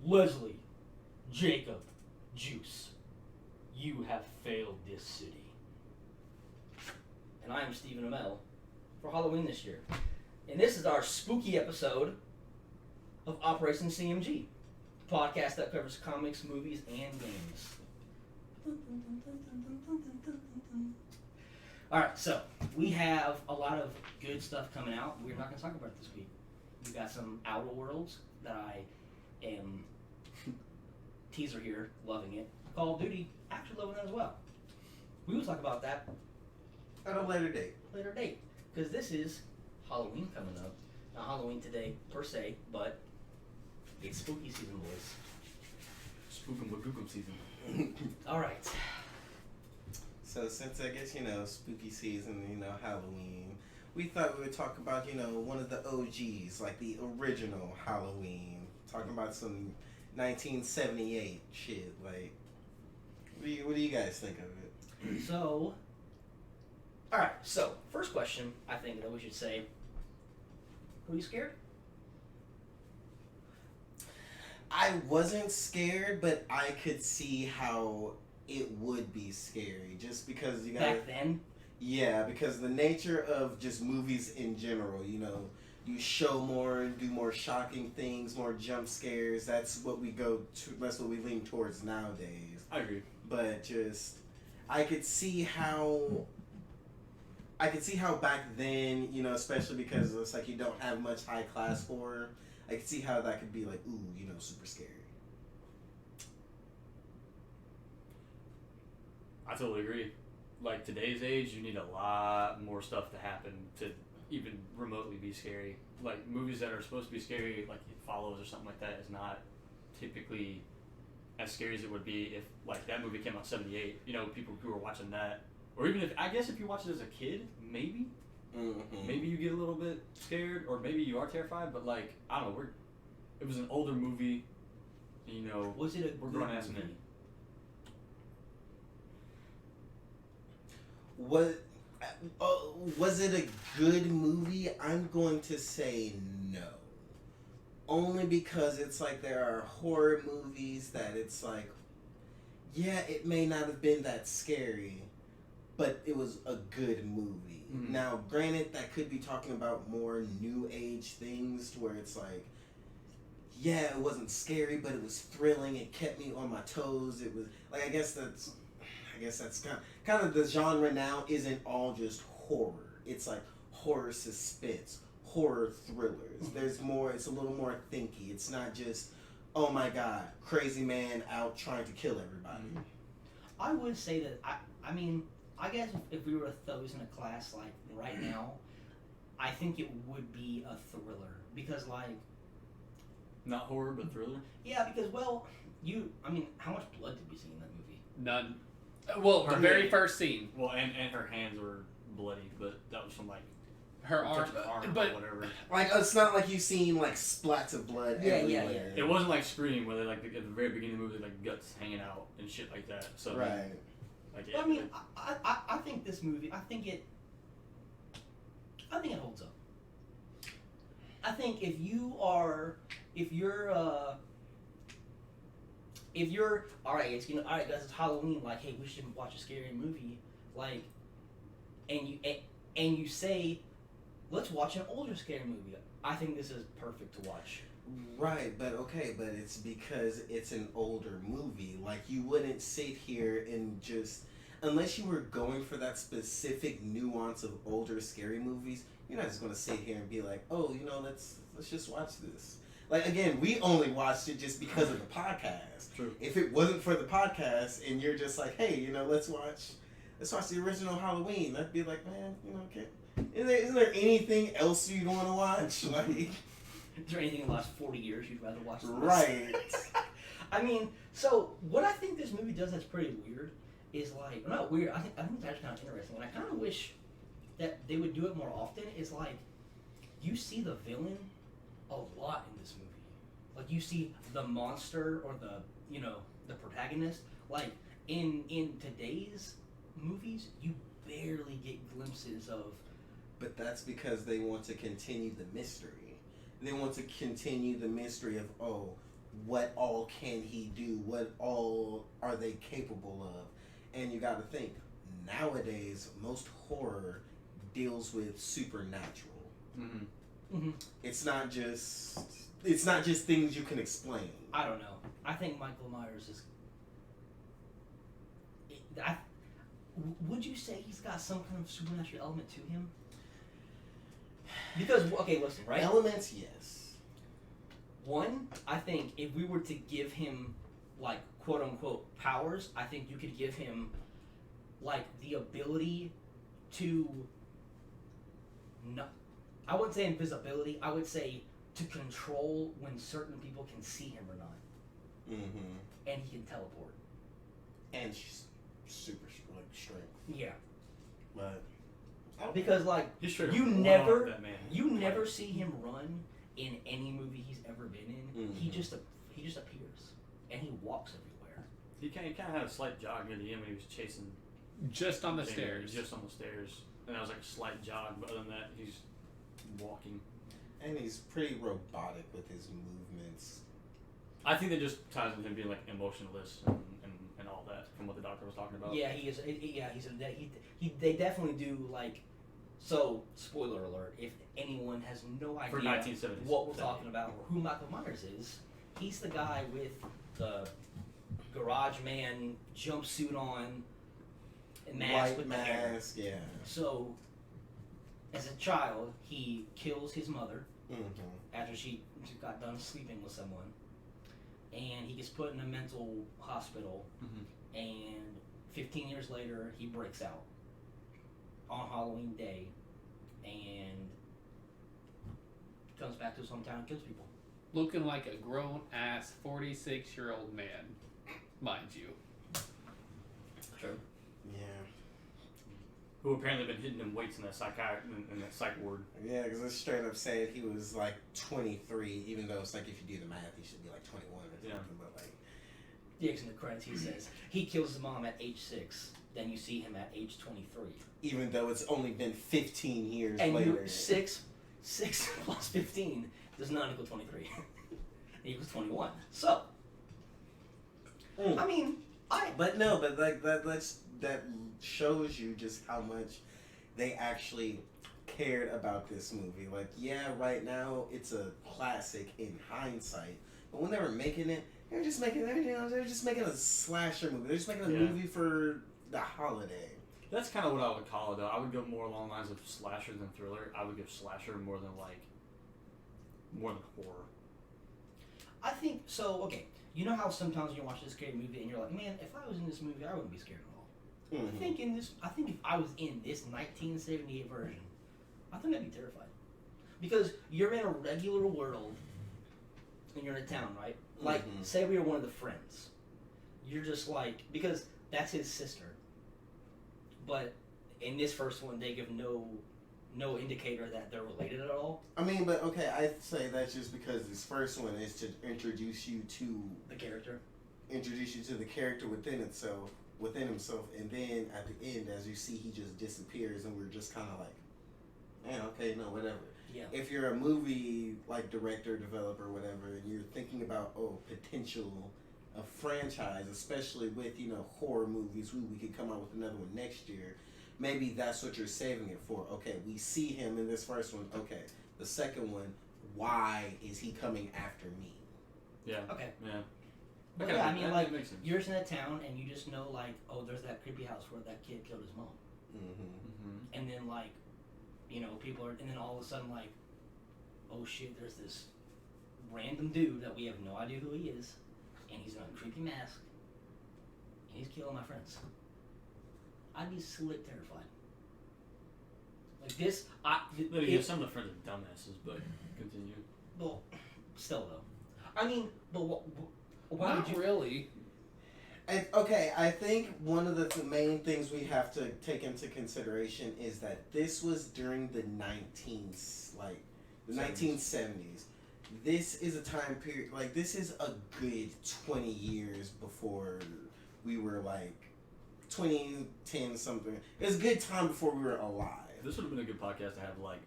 Leslie, Jacob, Juice, you have failed this city. And I am Stephen Amell for Halloween this year. And this is our spooky episode of Operation C.M.G, the podcast that covers comics, movies, and games. Alright, so we have a lot of good stuff coming out. We're not going to talk about it this week. We've got some Outer Worlds that I am, teaser here, loving it. Call of Duty, actually loving that as well. We will talk about that at a later date. Because this is Halloween coming up. Not Halloween today, per se, but it's spooky season, boys. Spookum Bagookum season. Alright. So since I guess, spooky season, Halloween, we thought we would talk about, one of the OGs, like the original Halloween. Talking about some 1978 shit. Like, what do you guys think of it? So, alright, so, first question, I think that we should say, were you scared? I wasn't scared, but I could see how it would be scary, just because you got back then. Yeah, because the nature of just movies in general, you show more, do more shocking things, more jump scares. That's what we go to. That's what we lean towards nowadays. I agree, but just I could see how back then, especially because it's like you don't have much high class horror. I could see how that could be like, ooh, super scary. I totally agree. Like, today's age, you need a lot more stuff to happen to even remotely be scary. Like, movies that are supposed to be scary, like It Follows or something like that, is not typically as scary as it would be if, like, that movie came out in 78. People who were watching that, or even if you watch it as a kid, maybe. Mm-hmm. Maybe you get a little bit scared, or maybe you are terrified, but, like, I don't know, it was an older movie, Was it a we're good grown ass movie? men. Was it a good movie? I'm going to say no. Only because it's like there are horror movies that it's like, yeah, it may not have been that scary, but it was a good movie. Mm-hmm. Now, granted, that could be talking about more new age things to where it's like, yeah, it wasn't scary, but it was thrilling. It kept me on my toes. It was like, I guess that's kind of the genre now isn't all just horror. It's like horror suspense, horror thrillers. There's more. It's a little more thinky. It's not just, oh my god, crazy man out trying to kill everybody. I would say that I guess if we were to throw this in a class like right now, I think it would be a thriller because like. Not horror, but thriller. Yeah, because how much blood did we see in that movie? None. Well, the very first scene. Well, and her hands were bloody, but that was from like her arm, but or whatever. Like, it's not like you've seen like splats of blood everywhere. Yeah. It wasn't like Scream where they like at the very beginning of the movie like guts hanging out and shit like that. So right. I think this movie. I think it holds up. I think if you're all right, it's all right, guys, it's Halloween. Like, hey, we should watch a scary movie. Like, and you say, let's watch an older scary movie. I think this is perfect to watch. Right, but it's because it's an older movie. Like, you wouldn't sit here and just, unless you were going for that specific nuance of older scary movies, you're not just going to sit here and be like, oh, let's just watch this. Like, again, we only watched it just because of the podcast. True. If it wasn't for the podcast and you're just like, hey, let's watch the original Halloween, I'd be like, man, okay. Isn't there anything else you'd want to watch? Like, is there anything in the last 40 years you'd rather watch than this? Right. So what I think this movie does that's pretty weird is like, not weird, I think it's actually kind of interesting, and I kind of wish that they would do it more often, is like, you see the villain a lot in this movie. Like, you see the monster or the protagonist. Like, in today's movies, you barely get glimpses of. But that's because they want to continue the mystery. They want to continue the mystery of, oh, what all can he do? What all are they capable of? And you got to think, nowadays, most horror deals with supernatural. Mm-hmm. It's not just things you can explain. I don't know. I think Michael Myers is. Would you say he's got some kind of supernatural element to him? Because okay, listen, right? Elements, yes. One, I think if we were to give him like quote unquote powers, I think you could give him like the ability to not. I wouldn't say invisibility. I would say to control when certain people can see him or not. Mm-hmm. And he can teleport. And she's super like strength. Yeah. But because like He straight up you won never that man. never see him run in any movie he's ever been in. Mm-hmm. He just appears and he walks everywhere. He kind of had a slight jog near the end when he was chasing. Just on the Jamie, stairs. Just on the stairs, and that was like a slight jog. But other than that, he's walking. and he's pretty robotic with his movements. I think that just ties with him being like emotionless and all that from what the doctor was talking about. Yeah, he is. Yeah, they definitely do like. So, spoiler alert: if anyone has no idea For 1970s. what we're talking about or who Michael Myers is, he's the guy with the garage man jumpsuit on, and mask White with the hair. mask, yeah. So, as a child, he kills his mother Mm-hmm. after she got done sleeping with someone, and he gets put in a mental hospital. Mm-hmm. And 15 years later, he breaks out on Halloween Day and comes back to his hometown and kills people. Looking like a grown ass 46-year-old man, mind you. True. Yeah. Who apparently been hitting them weights in that psych ward. Yeah, because it's straight up saying he was like 23, even though it's like if you do the math, he should be like 21 or something. Yeah. But like, Yeah, 'cause in the credits he says he kills his mom at age 6. Then you see him at age 23. even though it's only been 15 years And later. 6 plus 15 does not equal 23. It equals 21. So, I mean, But like that shows you just how much they actually cared about this movie. Like, yeah, right now it's a classic in hindsight, but when they were making it, they're just making a slasher movie. They're just making a movie for the holiday. That's kind of what I would call it, though. I would go more along the lines of slasher than thriller. I would give slasher more than horror. I think so. Okay, you know how sometimes you watch this scary movie and you're like, man, if I was in this movie, I wouldn't be scared at all. Mm-hmm. I think if I was in this 1978 version, I think I'd be terrified because you're in a regular world and you're in a town, right? Like, say we were one of the friends. You're just like, because that's his sister. But in this first one, they give no indicator that they're related at all. I mean, but okay, I'd say that's just because this first one is to introduce you to the character within himself, and then at the end, as you see, he just disappears, and we're just kind of like, man, okay, no, whatever. Yeah. If you're a movie like director, developer, whatever, and you're thinking about potential a franchise, especially with horror movies, we could come out with another one next year. Maybe that's what you're saving it for. Okay, we see him in this first one. Okay, the second one, why is he coming after me? Yeah. Okay. Yeah. But Okay, yeah, I mean, that like, makes sense. you're just in a town and you just know, like, oh, there's that creepy house where that kid killed his mom. Mm-hmm. And then, like, people are, and then all of a sudden, like, oh shit, there's this random dude that we have no idea who he is, and he's in a creepy mask, and he's killing my friends. I'd be slick terrified. Like this, some of the friends are dumbasses, but continue. well, still though. I mean, but why Not would you? really. Okay, I think one of the main things we have to take into consideration is that this was during the 1970s. This is a time period, like, this is a good 20 years before we were, like, 2010 something. It was a good time before we were alive. This would have been a good podcast to have, like,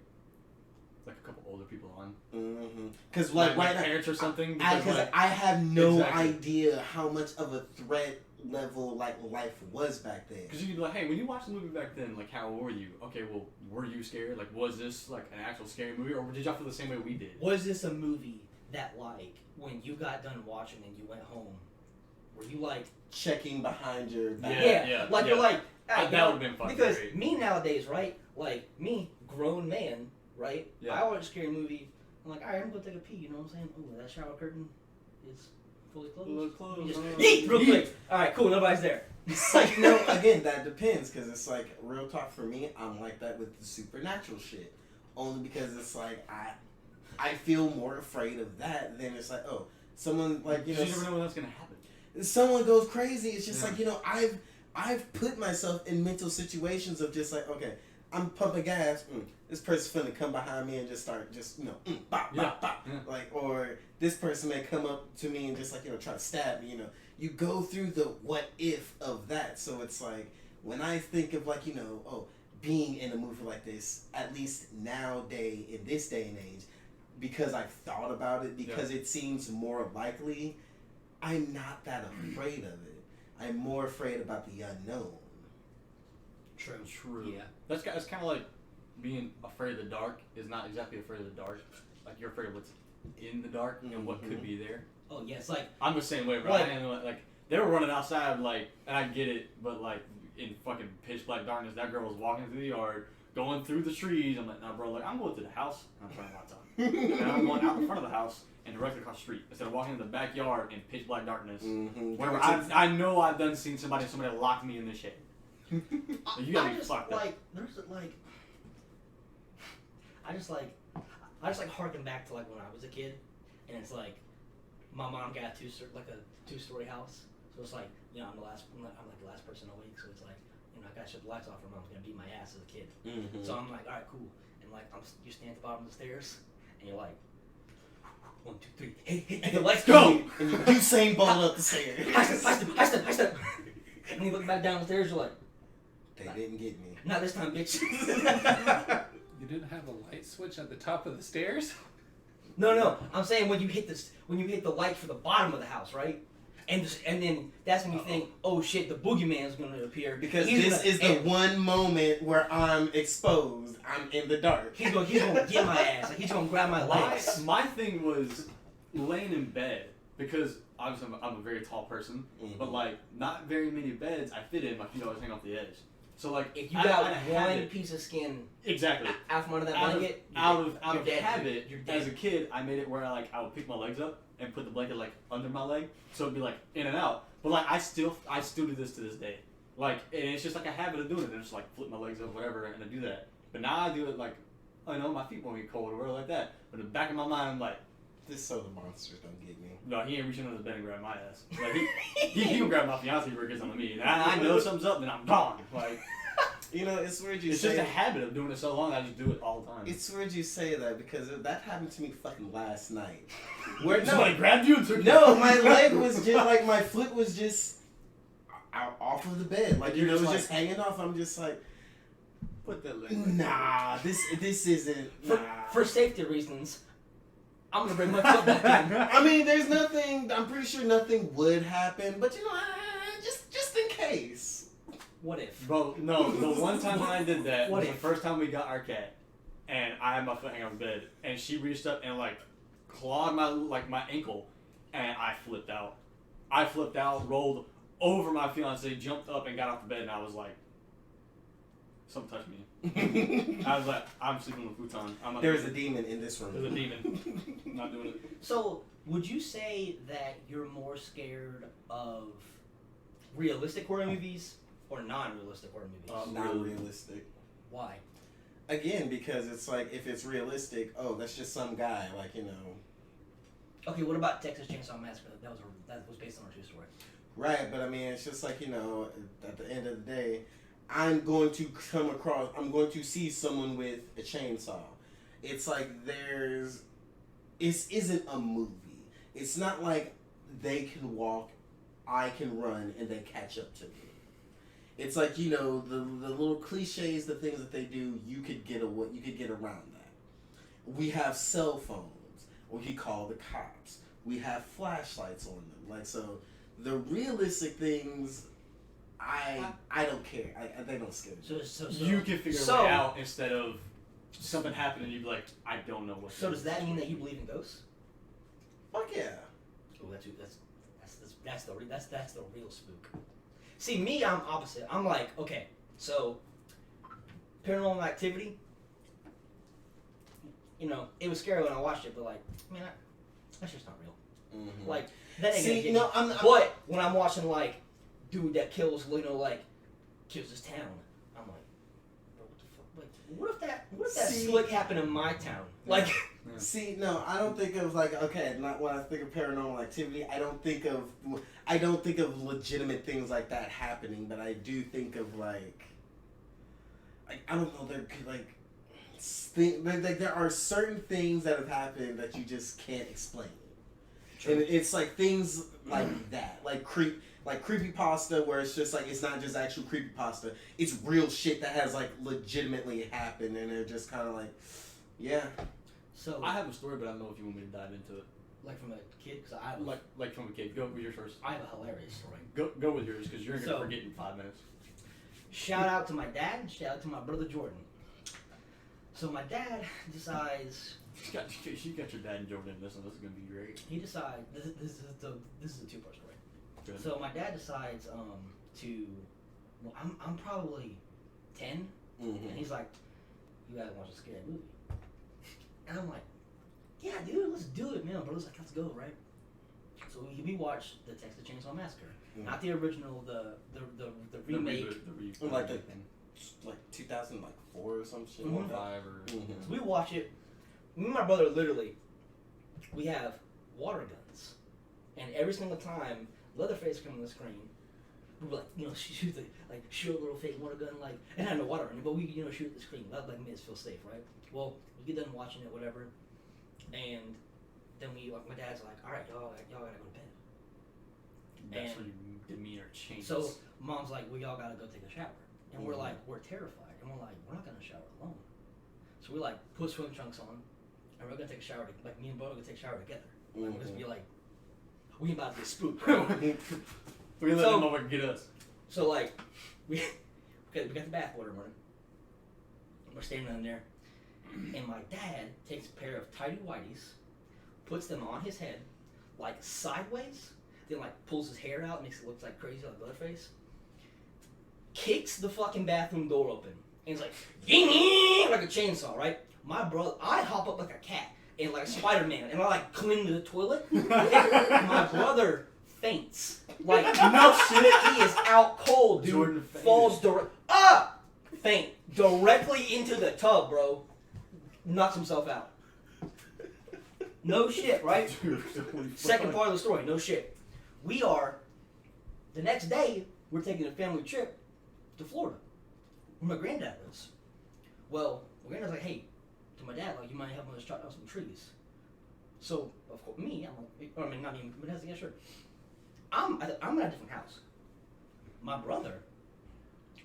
like a couple older people on. Because Like right now, parents or something. because like, I have no Exactly. idea how much of a threat level like life was back then. Because you could be like, hey, when you watched the movie back then, like, how old were you? Okay, well, were you scared? Like, was this like an actual scary movie, or did y'all feel the same way we did? Was this a movie that, like, when you got done watching and you went home, were you like, Checking behind your back. Yeah. like you're like, ah, That you know, would've been fucking because great. me nowadays, right? Like me, grown man, right? Yeah. I watch a scary movie. I'm like, all right, I'm gonna take a pee. You know what I'm saying? Oh, that shower curtain is fully closed. Fully closed. Let me just Oh. yeet real quick. All right, cool. Nobody's there. It's like, you know, again, that depends, because it's like, real talk for me, I'm like that with the supernatural shit. Only because it's like, I feel more afraid of that than it's like, oh, someone, like, you know, never know when that's gonna happen. someone goes crazy. It's just Yeah. like, you know, I've put myself in mental situations of just like, okay, I'm pumping gas. This person's finna come behind me and just start bop, Yeah. bop, bop. Yeah. Like, or this person may come up to me and just like, you know, try to stab me, you know. You go through the what if of that. So it's like, when I think of like, you know, oh, being in a movie like this, at least nowadays, in this day and age, because I've thought about it, because it seems more likely, I'm not that afraid of it. I'm more afraid about the unknown. True. Yeah. That's kind of like being afraid of the dark is not exactly afraid of the dark. Like, you're afraid of what's in the dark and what could be there. Oh yeah, it's like I'm the same way, bro. Like- I am, like, they were running outside, like, and I get it, but like in fucking pitch black darkness, that girl was walking through the yard, going through the trees. I'm like, nah, bro. Like, I'm going to the house and I'm turning the lights on, and I'm going out in front of the house and directly across the street instead of walking in the backyard in pitch black darkness. Where I know I've done seen somebody locked me in the shade. You gotta I be just fucked up. like there's like I just like harken back to like when I was a kid, and it's like my mom got a two-story house, so it's like, you know, I'm like the last person awake, so it's like, you know, I gotta shut the lights off or mom's gonna beat my ass as a kid. So I'm like, all right, cool, and like you stand at the bottom of the stairs and you're like 1, 2, 3, and the lights Go! go. And you Usain Bolt up the stairs. High step. And you look back down the stairs, you're like, They didn't get me. not this time, bitch. You didn't have a light switch at the top of the stairs? No. I'm saying when you hit the light for the bottom of the house, right? And then that's when you think, oh shit, the boogeyman's gonna appear Because He's this gonna- is the and one moment where I'm exposed. I'm in the dark. He's gonna get my ass. Like, he's gonna grab my legs. My thing was laying in bed, because obviously I'm a very tall person, but like not very many beds I fit in. My feet always hang off the edge. So like If you I got had one it- piece of skin exactly out from under that out blanket, of you're dead. habit, You're dead. as a kid, I made it where I would pick my legs up and put the blanket like under my leg, so it'd be like in and out. But like I still do this to this day. Like, and it's just like a habit of doing it. I just like flip my legs up, whatever, and I do that. But now I do it like, I know my feet won't get cold or whatever like that. But in the back of my mind, I'm like, This so the monsters don't get me. no, he ain't reaching under the bed and grab my ass. Like he can grab my fiance before it gets on me. And I know something's up, then I'm gone. Like, You know, it's weird you it's say just a habit of doing it so long. I just do it all the time. It's weird you say that, because that happened to me fucking last night. Where somebody grabbed you and took No, my leg was just like, my foot was just out off of the bed. Like, You're you know, it just was just hanging off. I'm just like, put that leg. nah, this isn't. For safety reasons, I'm gonna bring my foot back in. I mean, there's nothing. I'm pretty sure nothing would happen, but you know, just in case. What if? Bro, no, the one time when I did that What was if? the first time we got our cat, and I had my foot hanging on the bed, and she reached up and like clawed my ankle, and I flipped out. Rolled over my fiance, jumped up and got off the bed, and I was like, something touched me. I was like, I'm sleeping on the futon. I'm not There's doing a demon in this room. There's a demon. I'm not doing it. So, would you say that you're more scared of realistic horror movies or non-realistic horror movies? Not realistic. Why? Again, because it's like, if it's realistic, oh, that's just some guy, like, you know. Okay, what about Texas Chainsaw Massacre? That was based on a true story. Right, but I mean, it's just like, you know, at the end of the day, I'm going to see someone with a chainsaw. It's like it isn't a movie. It's not like they can walk, I can run, and they catch up to me. It's like, you know, the little cliches, the things that they do, you could get around that. We have cell phones. We call the cops. We have flashlights on them. Like, so the realistic things, I don't care. They don't scare me. So You can figure a way out instead of something happening and you'd be like, I don't know what. So does that mean that you believe in ghosts? Fuck yeah. Oh, that's the real spook. See, me, I'm opposite. I'm like, okay, so Paranormal Activity. You know, it was scary when I watched it, but like, man, that's just not real. Mm-hmm. Like that ain't gonna get no, me. But when I'm watching like, dude that kills, you know, like kills his town, I'm like, bro, what the fuck? Like, what if that slick happened in my town? Like, see, no, I don't think of like, okay, not when I think of Paranormal Activity. I don't think of legitimate things like that happening, but I do think of like I don't know, they're like there are certain things that have happened that you just can't explain. True. And it's like things like that, like creepypasta, where it's just like, it's not just actual creepypasta, it's real shit that has like legitimately happened, and they're just kind of like, yeah. So I have a story, but I don't know if you want me to dive into it. Like from a kid, because I like from a kid. Go with yours first. I have a hilarious story. Go with yours, because you're gonna forget in 5 minutes. Shout out to my dad. Shout out to my brother Jordan. So my dad decides. You got your dad and Jordan in this, and this is gonna be great. He decides this is a two-part story. Good. So my dad decides to. Well, I'm probably 10, and he's like, "You gotta watch a scary movie," and I'm like, "Yeah, dude, let's do it, man." Bro's like, "Let's go, right?" So we watched the Texas Chainsaw Massacre, not the original, the remake, like 2004 or some shit, 5 or. So we watch it. Me and my brother literally, we have water guns, and every single time Leatherface comes on the screen, we like, you know, shoot a little fake water gun, like, and had no water in it, but we, you know, shoot at the screen. That like made us feel safe, right? Well, we get done watching it, whatever, and then my dad's like, all right, y'all gotta go to bed. That's where your demeanor changes. So mom's like, we all gotta go take a shower, and we're like, we're terrified, and we're like, we're not gonna shower alone. So we like put swim trunks on, and we're gonna take a shower. Like me and bro are gonna take a shower together. Like, we're just be like, we about to get spooked. We're gonna let them over get us. So like, we got the bath water running. We're standing in there, and my dad takes a pair of tidy whities, puts them on his head, like sideways, then like pulls his hair out, makes it look like crazy, like Leatherface. Kicks the fucking bathroom door open, and he's like, ying, like a chainsaw, right? My brother, I hop up like a cat, and like Spider-Man, and I like cling to the toilet. My brother faints. Like, no shit, he is out cold, dude. Jordan falls faint directly into the tub, bro. Knocks himself out. No shit, right? Second part of the story, no shit. The next day, we're taking a family trip to Florida, where my granddad lives. Well, my granddad's like, hey, to my dad, like, you mind helping us chop down some trees? So, of course, not me, but that's, yeah, sure. I'm at a different house. My brother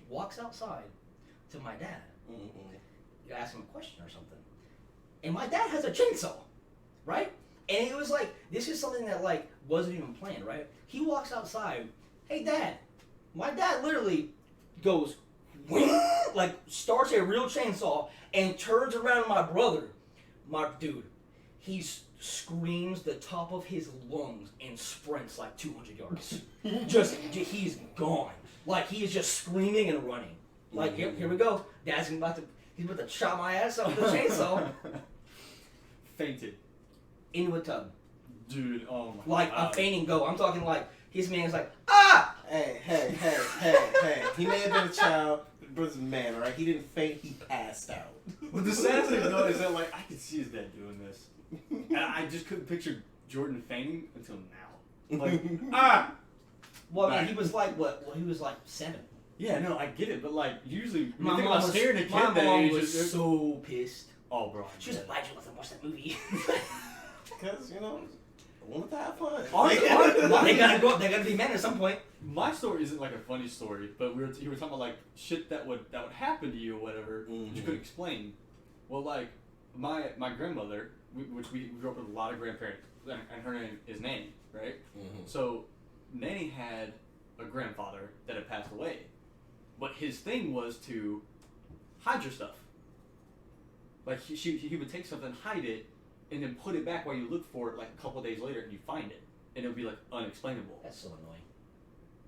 walks outside to my dad. You ask him a question or something. And my dad has a chainsaw, right? And it was like, this is something that like wasn't even planned, right? He walks outside, hey dad. My dad literally goes, like starts a real chainsaw and turns around my brother. My dude, he screams the top of his lungs and sprints like 200 yards. He's gone. Like he is just screaming and running. Like here we go. Dad's about to chop my ass off with the chainsaw. Fainted. Into a tub. Dude, oh my like God. A fainting go. I'm talking like his man's like, ah! Hey. He may have been a child, but brother's a man, alright? He didn't faint, he passed out. But the saddest thing though is that like I could see his dad doing this. And I just couldn't picture Jordan fainting until now. Like, Well, I mean, he was like, what? Well, he was like 7. Yeah, no, I get it, but like usually when My you think mom about scaring a kid that mom age, was so pissed. oh bro. She was like, why'd you let them watch that movie? Because, you know, I wanted to have fun. They gotta grow up. They gotta be men at some point. My story isn't like a funny story, but you were talking about like shit that would happen to you or whatever, but you couldn't explain. Well, like my grandmother, which we grew up with a lot of grandparents, and her name is Nanny, right? Mm-hmm. So Nanny had a grandfather that had passed away, but his thing was to hide your stuff. Like he would take something, hide it, and then put it back while you look for it. Like a couple days later, and you find it, and it would be like unexplainable. That's so annoying.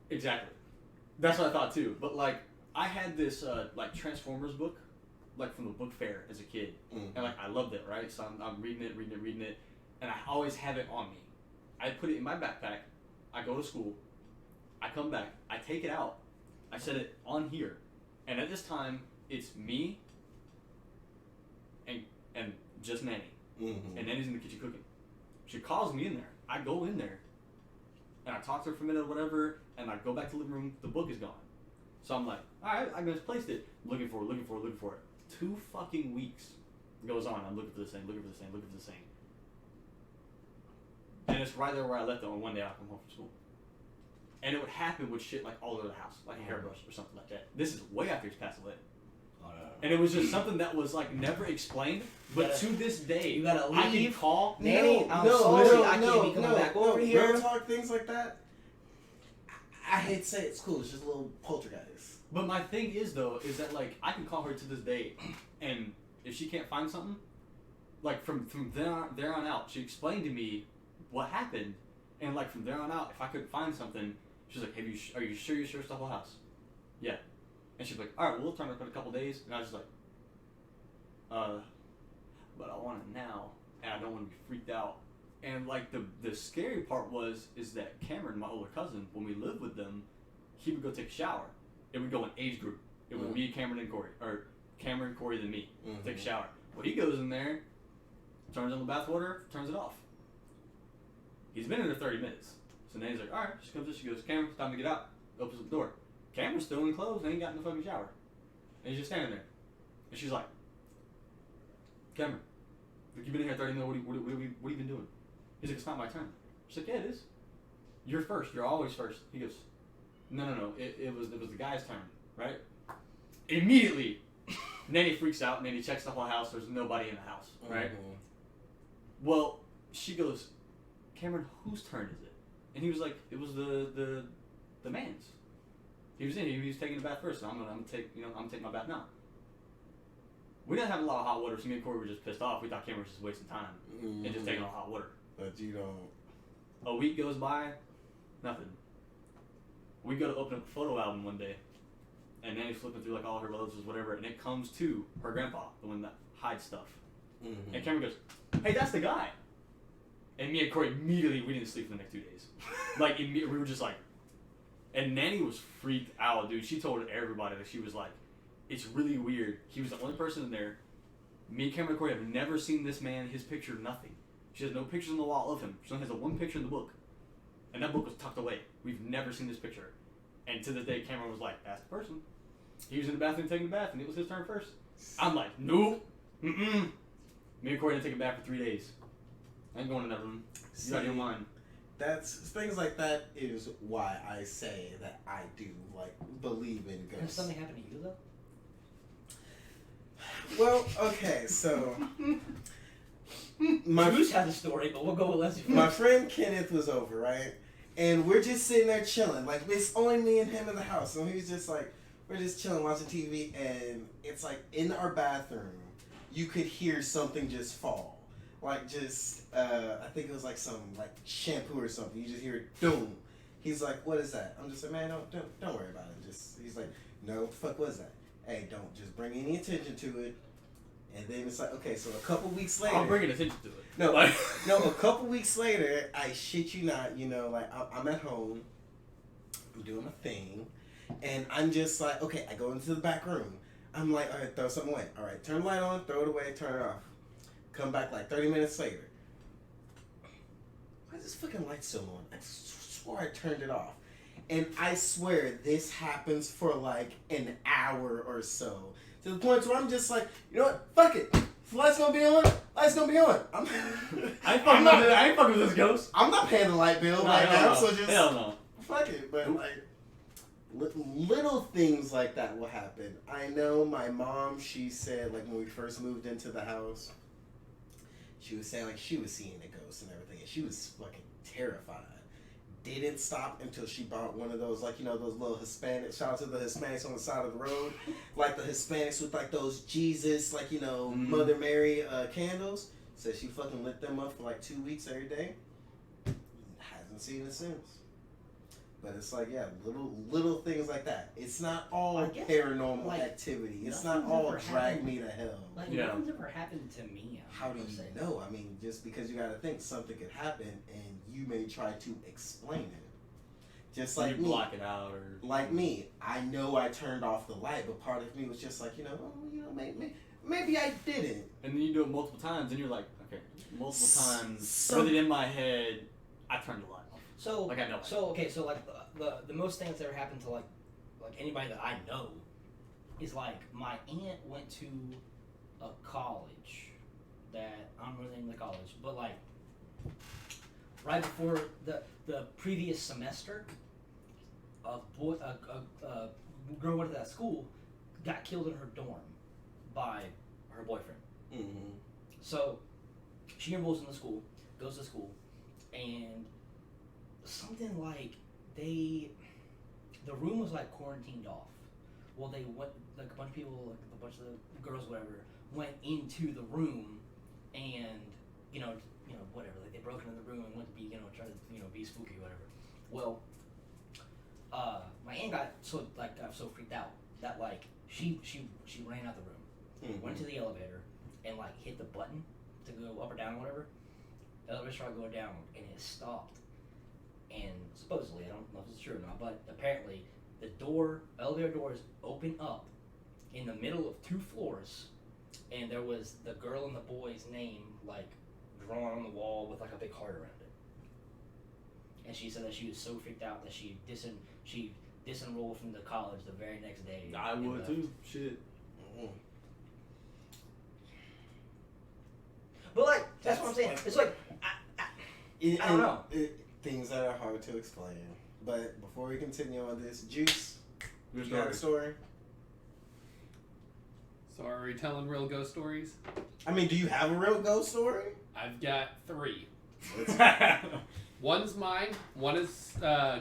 Exactly. That's what I thought too. But like I had this like Transformers book, like from the book fair as a kid, and like I loved it, right? So I'm reading it, and I always have it on me. I put it in my backpack. I go to school. I come back. I take it out. I set it on here, and at this time it's me and just Nanny. Mm-hmm. And Nanny's in the kitchen cooking. She calls me in there. I go in there, and I talk to her for a minute or whatever, and I go back to the living room. The book is gone. So I'm like, all right, I misplaced it. Looking for it. 2 fucking weeks goes on. I'm looking for the same. And it's right there where I left it on one day I come home from school. And it would happen with shit like all over the house, like a hairbrush or something like that. This is way after he's passed away. And it was just something that was like never explained, but to this day, you gotta I can leave. call Nanny, I'm sorry, I can't be coming back over here. Real talk, things like that. I hate to say it's cool. It's just a little poltergeist. But my thing is though, is that like I can call her to this day, and if she can't find something, like from there on out, she explained to me what happened, and like from there on out, if I couldn't find something, she's like, are you sure you searched the whole house? Yeah. And she's like, all right, we'll turn up in a couple days. And I was just like, but I want it now, and I don't want to be freaked out. And like the scary part is that Cameron, my older cousin, when we lived with them, he would go take a shower. It would go in age group. It would be Cameron and Corey, or Cameron, Corey, then me. Take a shower. Well, he goes in there, turns on the bath water, turns it off. He's been in there 30 minutes. So Nanny's like, all right, she comes in, she goes, Cameron, it's time to get out. Opens the door. Cameron's still in clothes and ain't got in the fucking shower. And he's just standing there. And she's like, Cameron, look, you've been in here 30 minutes, what have you been doing? He's like, it's not my turn. She's like, yeah, it is. You're first, you're always first. He goes, no, it was the guy's turn, right? Immediately, Nanny freaks out, Nanny checks the whole house, there's nobody in the house, right? Well, she goes, Cameron, whose turn is it? And he was like, it was the man's. He was taking a bath first, so I'm gonna take my bath now. We didn't have a lot of hot water, so me and Corey were just pissed off. We thought Cameron was just wasting time and just taking all hot water. But you don't. A week goes by, nothing. We go to open up a photo album one day, and Nanny's flipping through like all her relatives, whatever, and it comes to her grandpa, the one that hides stuff. And Cameron goes, "Hey, that's the guy." And me and Corey immediately, we didn't sleep for the next 2 days. Like we were just like, and Nanny was freaked out, dude. She told everybody that she was like, it's really weird. He was the only person in there. Me and Cameron and Corey have never seen this man, his picture, nothing. She has no pictures on the wall of him. She only has the one picture in the book. And that book was tucked away. We've never seen this picture. And to this day, Cameron was like, that's the person. He was in the bathroom taking a bath, and it was his turn first. I'm like, nope. Me and Corey didn't take a bath for 3 days. I ain't going in that room. You got your mind. That's things like that is why I say that I do like believe in ghosts. Has something happened to you though? Well, okay, so Bruce has a story, but we'll go with Leslie. My friend Kenneth was over, right? And we're just sitting there chilling. Like, it's only me and him in the house. So he's just like, we're just chilling, watching TV, and it's like in our bathroom, you could hear something just fall. Like, just, I think it was like some, like, shampoo or something. You just hear it, boom. He's like, what is that? I'm just like, man, don't worry about it. He's like, no, what the fuck was that? Hey, don't just bring any attention to it. And then it's like, okay, so a couple weeks later. I'm bringing attention to it. No, a couple weeks later, I shit you not, like, I'm at home. I'm doing my thing. And I'm just like, okay, I go into the back room. I'm like, all right, throw something away. All right, turn the light on, throw it away, turn it off. Come back like 30 minutes later. Why is this fucking light still on? I swore I turned it off. And I swear this happens for like an hour or so. To the point where I'm just like, you know what? Fuck it. If the light's gonna be on, light's gonna be on. I ain't fucking with this ghost. I'm not paying the light bill right now, so just hell no. Fuck it. But like little things like that will happen. I know my mom, she said like when we first moved into the house, She was saying like she was seeing the ghosts and everything, and she was fucking terrified. Didn't stop until she bought one of those, like, you know, those little Hispanic, shout out to the Hispanics on the side of the road, like the Hispanics with like those Jesus, like, you know, Mother Mary candles. Said she fucking lit them up for like 2 weeks every day. Hasn't seen it since. But it's like, yeah, little things like that. It's not all paranormal like, activity. It's not all drag me to hell. Like, nothing's ever happened to me. How do you know? I mean, just because you gotta think something could happen and you may try to explain it. Just like you block it out, or like me, I know I turned off the light, but part of me was just like, maybe I didn't. And then you do it multiple times, and you're like, okay, multiple times. But in my head, I turned the light off. So like I know. So like the most thing that's ever happened to like anybody that I know is like my aunt went to a college that I don't remember the name of the college, but like right before the previous semester, a girl went to that school, got killed in her dorm by her boyfriend. Mm-hmm. So she enrolls in the school, goes to school, and something like the room was like quarantined off. Well, they went, like a bunch of people, like a bunch of the girls, whatever, went into the room and whatever, like they broke into the room and went to be, try to be spooky or whatever. Well, my aunt got so freaked out that like she ran out the room, went to the elevator and like hit the button to go up or down or whatever. The elevator started going down and it stopped. And supposedly, I don't know if it's true or not, but apparently the elevator doors open up in the middle of 2 floors, and there was the girl and the boy's name like drawn on the wall with like a big heart around it. And she said that she was so freaked out that she disenrolled from the college the very next day. I would too. Shit. Mm-hmm. But like that's what I'm saying. It's like I don't know. Things that are hard to explain. But before we continue on this, Juice, you got a story? So are we telling real ghost stories? I mean, do you have a real ghost story? I've got 3. One's mine. One is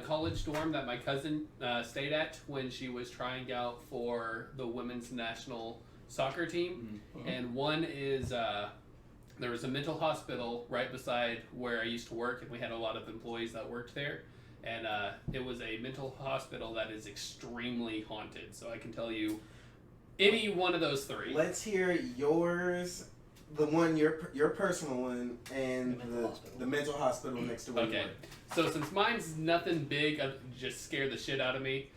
college dorm that my cousin stayed at when she was trying out for the women's national soccer team. Mm-hmm. And one is there was a mental hospital right beside where I used to work, and we had a lot of employees that worked there. And it was a mental hospital that is extremely haunted. So I can tell you any one of those 3. Let's hear yours, the one, your personal one, and the mental hospital next to where you Okay. work. So since mine's nothing big, just scared the shit out of me,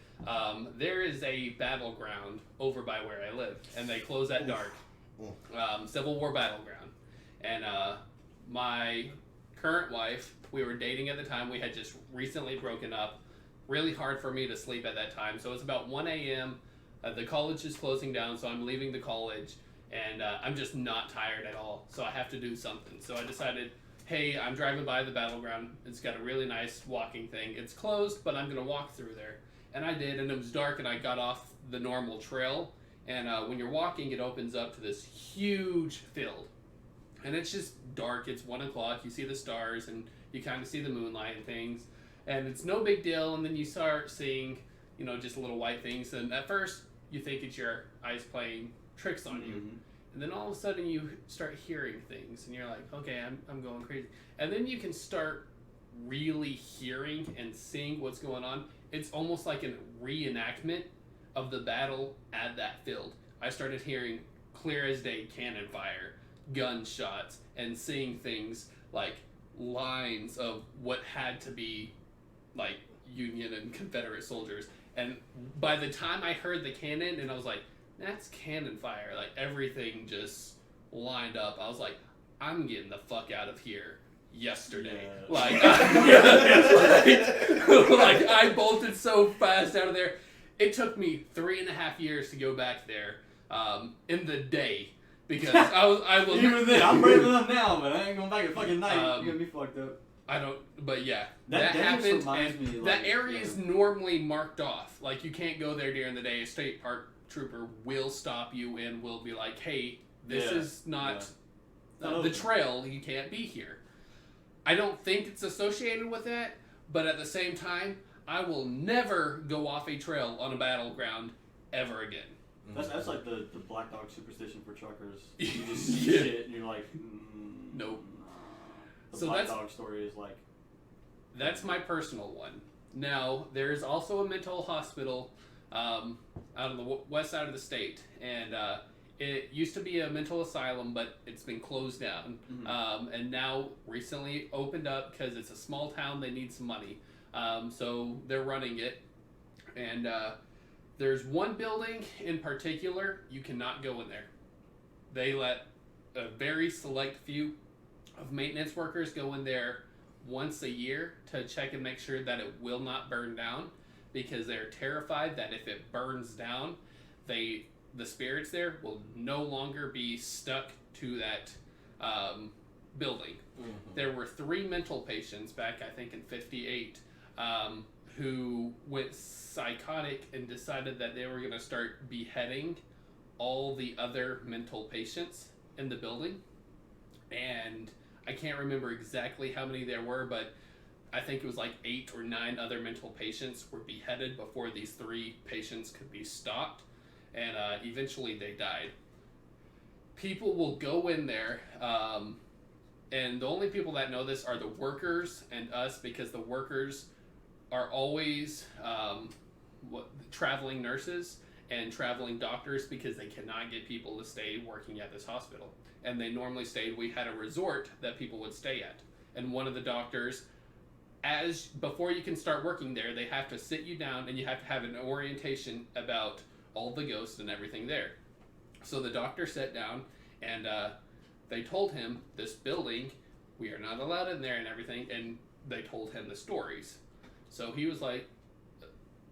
there is a battleground over by where I live, and they close at dark. Civil War battleground. And my current wife, we were dating at the time. We had just recently broken up. Really hard for me to sleep at that time. So it's about 1 a.m. The college is closing down, so I'm leaving the college. And I'm just not tired at all. So I have to do something. So I decided, hey, I'm driving by the battleground. It's got a really nice walking thing. It's closed, but I'm going to walk through there. And I did, and it was dark, and I got off the normal trail. And when you're walking, it opens up to this huge field. And it's just dark. It's 1 o'clock. You see the stars, and you kind of see the moonlight and things. And it's no big deal. And then you start seeing, just little white things. And at first, you think it's your eyes playing tricks on you. And then all of a sudden, you start hearing things. And you're like, okay, I'm going crazy. And then you can start really hearing and seeing what's going on. It's almost like a reenactment of the battle at that field. I started hearing clear as day cannon fire, gunshots, and seeing things like lines of what had to be like Union and Confederate soldiers. And by the time I heard the cannon, and I was like, that's cannon fire, like everything just lined up. I was like, I'm getting the fuck out of here yesterday. Yeah. Like, like I bolted so fast out of there. It took me 3.5 years to go back there in the day. Because I will. Even then, I'm brave enough now, but I ain't going back at fucking night. You're gonna be fucked up. I don't. But yeah, that happened. Reminds me, and that area is normally marked off. Like you can't go there during the day. A state park trooper will stop you and will be like, "Hey, this is not the trail, you can't be here. I don't think it's associated with that, but at the same time, I will never go off a trail on a battleground ever again. That's like the black dog superstition for truckers. You just see shit and you're like, nope. The So black dog story is like... That's my personal one. Now, there's also a mental hospital out on the west side of the state, and it used to be a mental asylum, but it's been closed down, and now recently opened up because it's a small town. They need some money, so they're running it, and there's one building in particular you cannot go in there. They let a very select few of maintenance workers go in there once a year to check and make sure that it will not burn down, because they're terrified that if it burns down, the spirits there will no longer be stuck to that building. There were 3 mental patients back, I think, in '58 who went psychotic and decided that they were going to start beheading all the other mental patients in the building. And I can't remember exactly how many there were, but I think it was like 8 or 9 other mental patients were beheaded before these 3 patients could be stopped, and eventually they died. People will go in there, and the only people that know this are the workers and us, because the workers are always traveling nurses and traveling doctors, because they cannot get people to stay working at this hospital. And they normally stayed, we had a resort that people would stay at. And one of the doctors, before you can start working there, they have to sit you down and you have to have an orientation about all the ghosts and everything there. So the doctor sat down and they told him, this building, we are not allowed in there and everything, and they told him the stories. So he was like,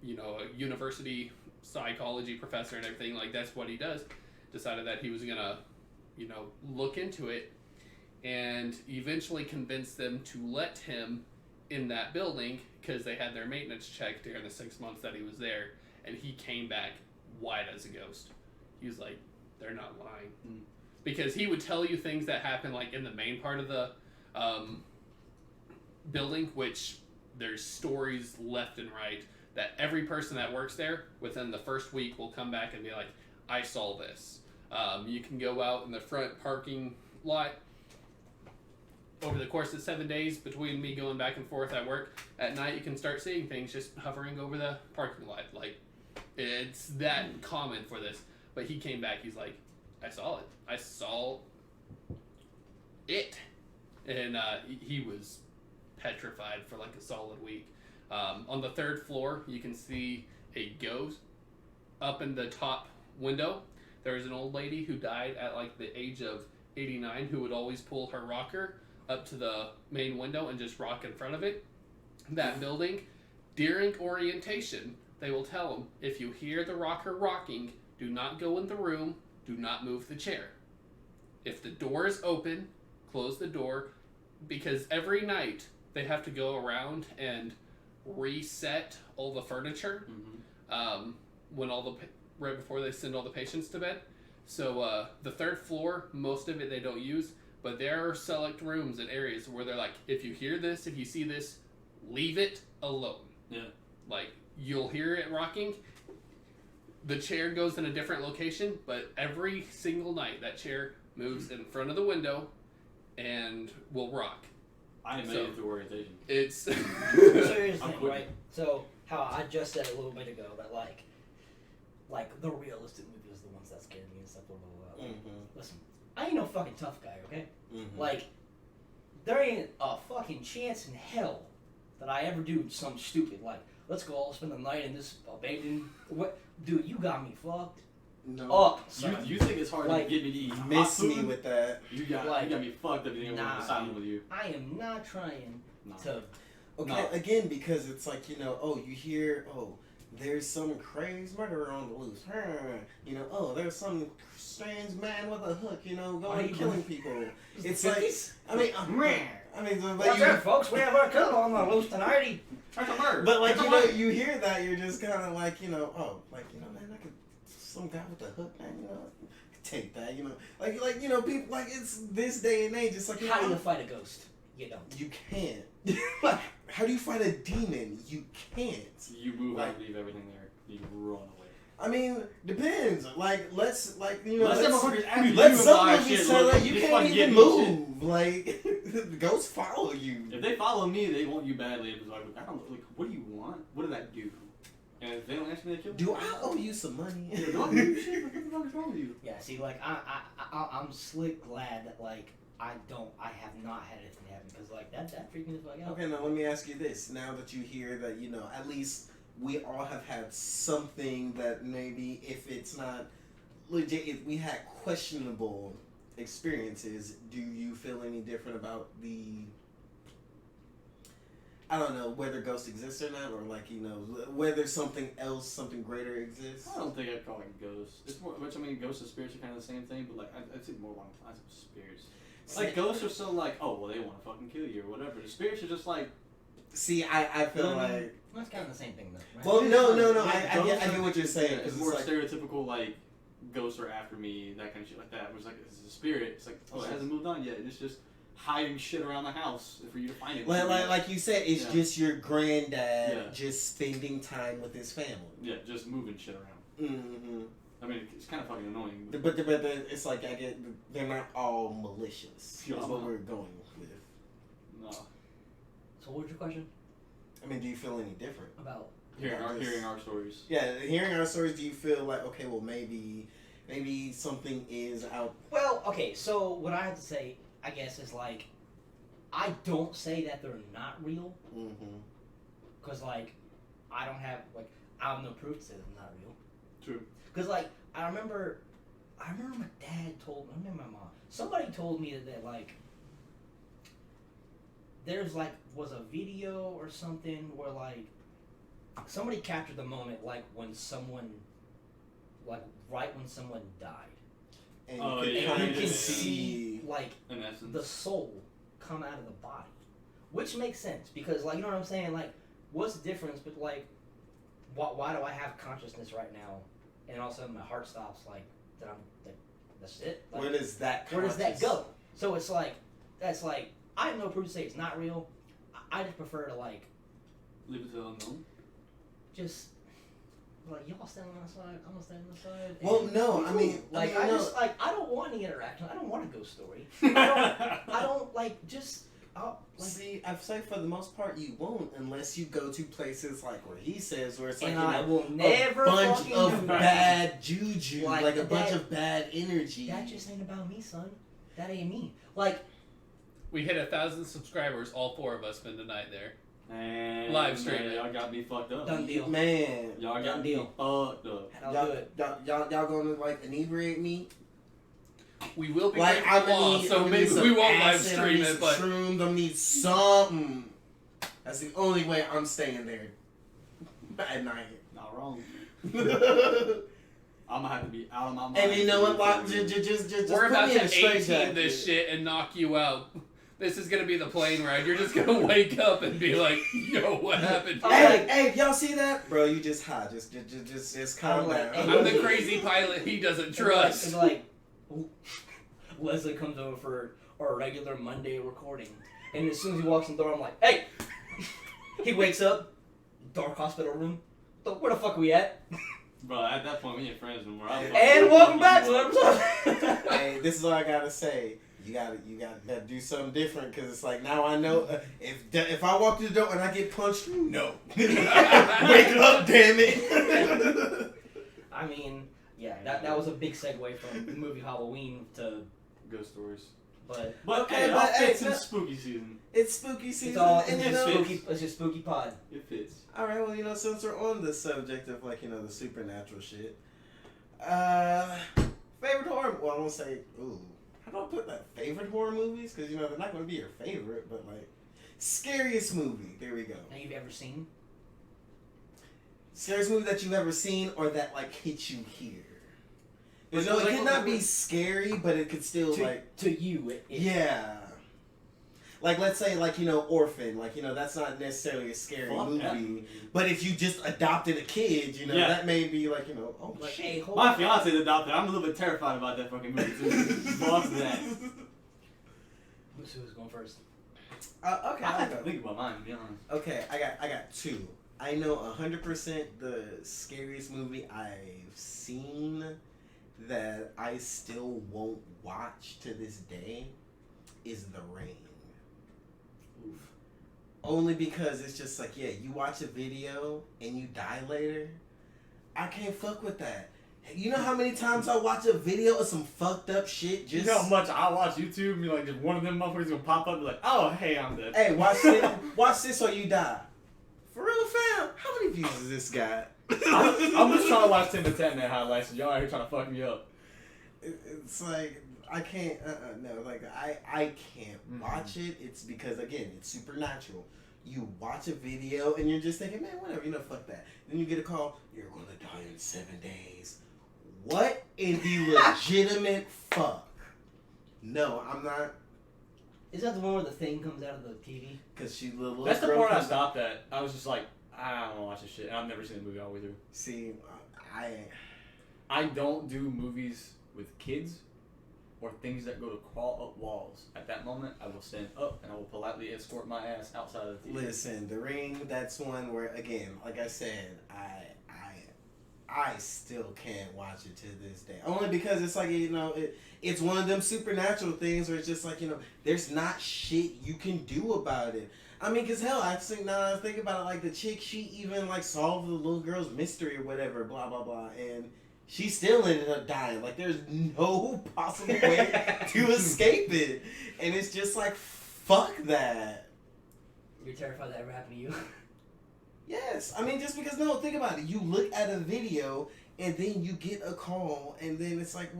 a university psychology professor and everything, like that's what he does, decided that he was gonna look into it, and eventually convinced them to let him in that building because they had their maintenance check during the 6 months that he was there, and he came back white as a ghost. He was like, they're not lying. Because he would tell you things that happened like in the main part of the building, which there's stories left and right that every person that works there within the first week will come back and be like, I saw this. You can go out in the front parking lot over the course of 7 days between me going back and forth at work. At night, you can start seeing things just hovering over the parking lot. Like, it's that common for this. But he came back, he's like, I saw it. I saw it. And he was petrified for like a solid week. On the 3rd floor, you can see a ghost up in the top window. There was an old lady who died at like the age of 89 who would always pull her rocker up to the main window and just rock in front of it. That building, during orientation, they will tell them, if you hear the rocker rocking, do not go in the room, do not move the chair. If the door is open, close the door, because every night they have to go around and reset all the furniture when right before they send all the patients to bed. So the 3rd floor, most of it they don't use, but there are select rooms and areas where they're like, if you hear this, if you see this, leave it alone. Yeah. Like, you'll hear it rocking, the chair goes in a different location, but every single night that chair moves in front of the window and will rock. I made it through orientation. It's So here's the thing, right? So how I just said a little bit ago that like the realistic movies are the ones that scared me and stuff. Blah blah blah. Listen, I ain't no fucking tough guy, okay? Like, there ain't a fucking chance in hell that I ever do something stupid like, let's go all spend the night in this abandoned. What, dude? You got me fucked. No. Up, son. You think it's hard Like, to get me to eat Miss hot me food? with that. You got me fucked up being able to asylum with you. I am not trying to. Okay, again, because it's like, you hear, there's some crazy murderer on the loose. There's some strange man with a hook, going killing people. It's like, What's up, folks? We have our cuddle on the loose tonight. That's a bird. But like, you hear that, you're just kind of like, man, I could, some guy with a hook, man, take that, you know, like you know, people like it's this day and age. It's like How do you fight a ghost? You don't. You can't. Like, how do you fight a demon? You can't. You move Like, out, leave everything there. You run away. I mean, depends. Like, let's you know, Let's let's motherfuckers after you let and some buy movies shit, say look, like you they can't fucking even get me shit. move. Like, the ghosts follow you. If they follow me, they want you badly. It's like, I don't like. What do you want? What did that do? And if they don't answer me, they kill me. Do I owe you some money? Yeah, do I owe you shit? Like, what the fuck is wrong with you? Yeah, see, like I'm slick glad that like I have not had anything happen because like that freaked me the fuck out. Okay, now let me ask you this. Now that you hear that, you know, at least we all have had something that maybe if it's not legit, if we had questionable experiences, do you feel any different about the, I don't know, whether ghosts exist or not, or like, you know, whether something else, something greater exists? I don't think I'd call it ghosts. It's more, which I mean, ghosts and spirits are kind of the same thing, but like I'd say more along the lines of spirits. Like ghosts are so like, oh well, they want to fucking kill you or whatever. The spirits are just like. See, I feel like. Well, that's kind of the same thing though. Right? Well, no. Yeah, I get what you're saying. Yeah, Because it's more like, stereotypical like ghosts are after me, that kind of shit like that. Where it's like it's a spirit. It's like oh, it hasn't moved on yet. It's just hiding shit around the house for you to find it. like you said, it's Yeah. just your granddad Yeah. just spending time with his family. Yeah, just moving shit around. Mm-hmm. I mean, it's kind of fucking annoying. But it's like I get they're not all malicious. Yeah. That's what we're going with. No, So what was your question I mean, do you feel any different? about? hearing our stories. Yeah, hearing our stories. Do you feel like okay, well maybe something is out? Well, okay. So what I have to say, I guess, is like I don't say that they're not real Mm-hmm. because like I have no proof to say they're not real. True. Because like I remember my dad told me, my mom, somebody told me that like there's like was a video or something where like somebody captured the moment like when someone like right when someone died, And Oh, you yeah, can and kind you of can see like In essence. the soul come out of the body, which makes sense because like you know what I'm saying, like what's the difference? But like why do I have consciousness right now and all of a sudden my heart stops? Like that's it. Like, where does that go? So it's like that's like I have no proof to say it's not real. I just prefer to like Leave it to the unknown. just like y'all standing on the side, I'm gonna stand on the side. Well, and no, be I cool. mean, like I mean, just like I don't want any interaction. I don't want a ghost story. I don't like just. See, I'd say for the most part you won't unless you go to places like where he says where it's like And you I know, will never a bunch fucking of do bad juju, Like like a bunch that- of bad energy. That just ain't about me, son. That ain't me. Like We hit 1,000 subscribers. All 4 of us spend the night there. And Live stream. Y'all got me fucked up. done deal. Man, Y'all Done got me deal. fucked up. And I'll do it. y'all gonna like inebriate me? We will be Like breaking I'm the law, gonna need, so I'm gonna maybe need some we won't live acid, I'm stream gonna need it. some But shrooms, I'm gonna need something. That's the only way I'm staying there at night. Not wrong. And I'm gonna have to be out of my mind. you know what? Like, just we're put about me in to a straight 18 jacket. this shit and knock you out. This is gonna be the plane ride. You're just gonna wake up and be like, "Yo, what happened?" Hey, y'all see that? Bro, you just high. Just calm I'm like, down. hey, I'm the crazy pilot he doesn't trust. It's like Leslie comes over for our regular Monday recording, and as soon as he walks in the door, I'm like, "Hey!" He wakes up, dark hospital room. Where the fuck are we at? Bro, at that point, we ain't friends anymore. And welcome back to another episode. Hey, this is all I gotta say. You gotta do something different because it's like now I know if I walk through the door and I get punched, no, wake up, damn it. I mean, yeah, that was a big segue from the movie Halloween to, Ghost stories. but Okay, it but all hey, fits in that- spooky season. It's spooky season, it's all and you it's know. just spooky. It's just spooky pod. It fits. All right, well, you know, since we're on the subject of like the supernatural shit, favorite horror. Well, I won't say. Ooh, how do I put that? Favorite horror movies? Because they're not going to be your favorite, but like scariest movie. There we go. That you've ever seen? Scariest movie that you've ever seen, or that like hit you here. But No, it like, could not be scary, but it could still like To you, it yeah. Like, let's say, like, Orphan. Like, that's not necessarily a scary Fuck movie. that movie. But if you just adopted a kid, Yeah. that may be like, oh, Like, shit. hey, hold My on. fiance's adopted. I'm a little bit terrified about that fucking movie too. Fuck that. Who's going first? Okay, I I'll have to go. think about mine, to be honest. Okay, I got two. I know 100% the scariest movie I've seen that I still won't watch to this day is The Ring. Oof. Only because it's just like, yeah, you watch a video and you die later. I can't fuck with that. You know how many times I watch a video of some fucked up shit just... You know how much I watch YouTube and be like, just one of them motherfuckers gonna pop up and be like, oh, hey, I'm dead. Hey, watch this or you die. For real, fam? How many views is this guy? I'm just trying to watch 10 to 10 that highlights. Y'all out here trying to fuck me up. It's like, I can't, no, like, I can't watch it. It's because, again, it's supernatural. You watch a video and you're just thinking, man, whatever, fuck that. Then you get a call, you're gonna die in 7 days. What in the legitimate fuck? No, I'm not. Is that the one where the thing comes out of the TV? Because she little. That's the girl part I comes- stopped at. I was just like, I don't want to watch this shit. And I've never seen the movie all the way through. See, I don't do movies with kids or things that go to crawl up walls. At that moment, I will stand up and I will politely escort my ass outside of the theater. Listen, The Ring. That's one where, again, like I said, I still can't watch it to this day. Only because it's like, it's one of them supernatural things where it's just like, there's not shit you can do about it. I mean, because hell, I think about it, like the chick, she even like solved the little girl's mystery or whatever, blah, blah, blah. And she still ended up dying. Like, there's no possible way to escape it. And it's just like, fuck that. You're terrified that ever happened to you? Yes, I mean, just because, no, think about it. You look at a video and then you get a call and then it's like,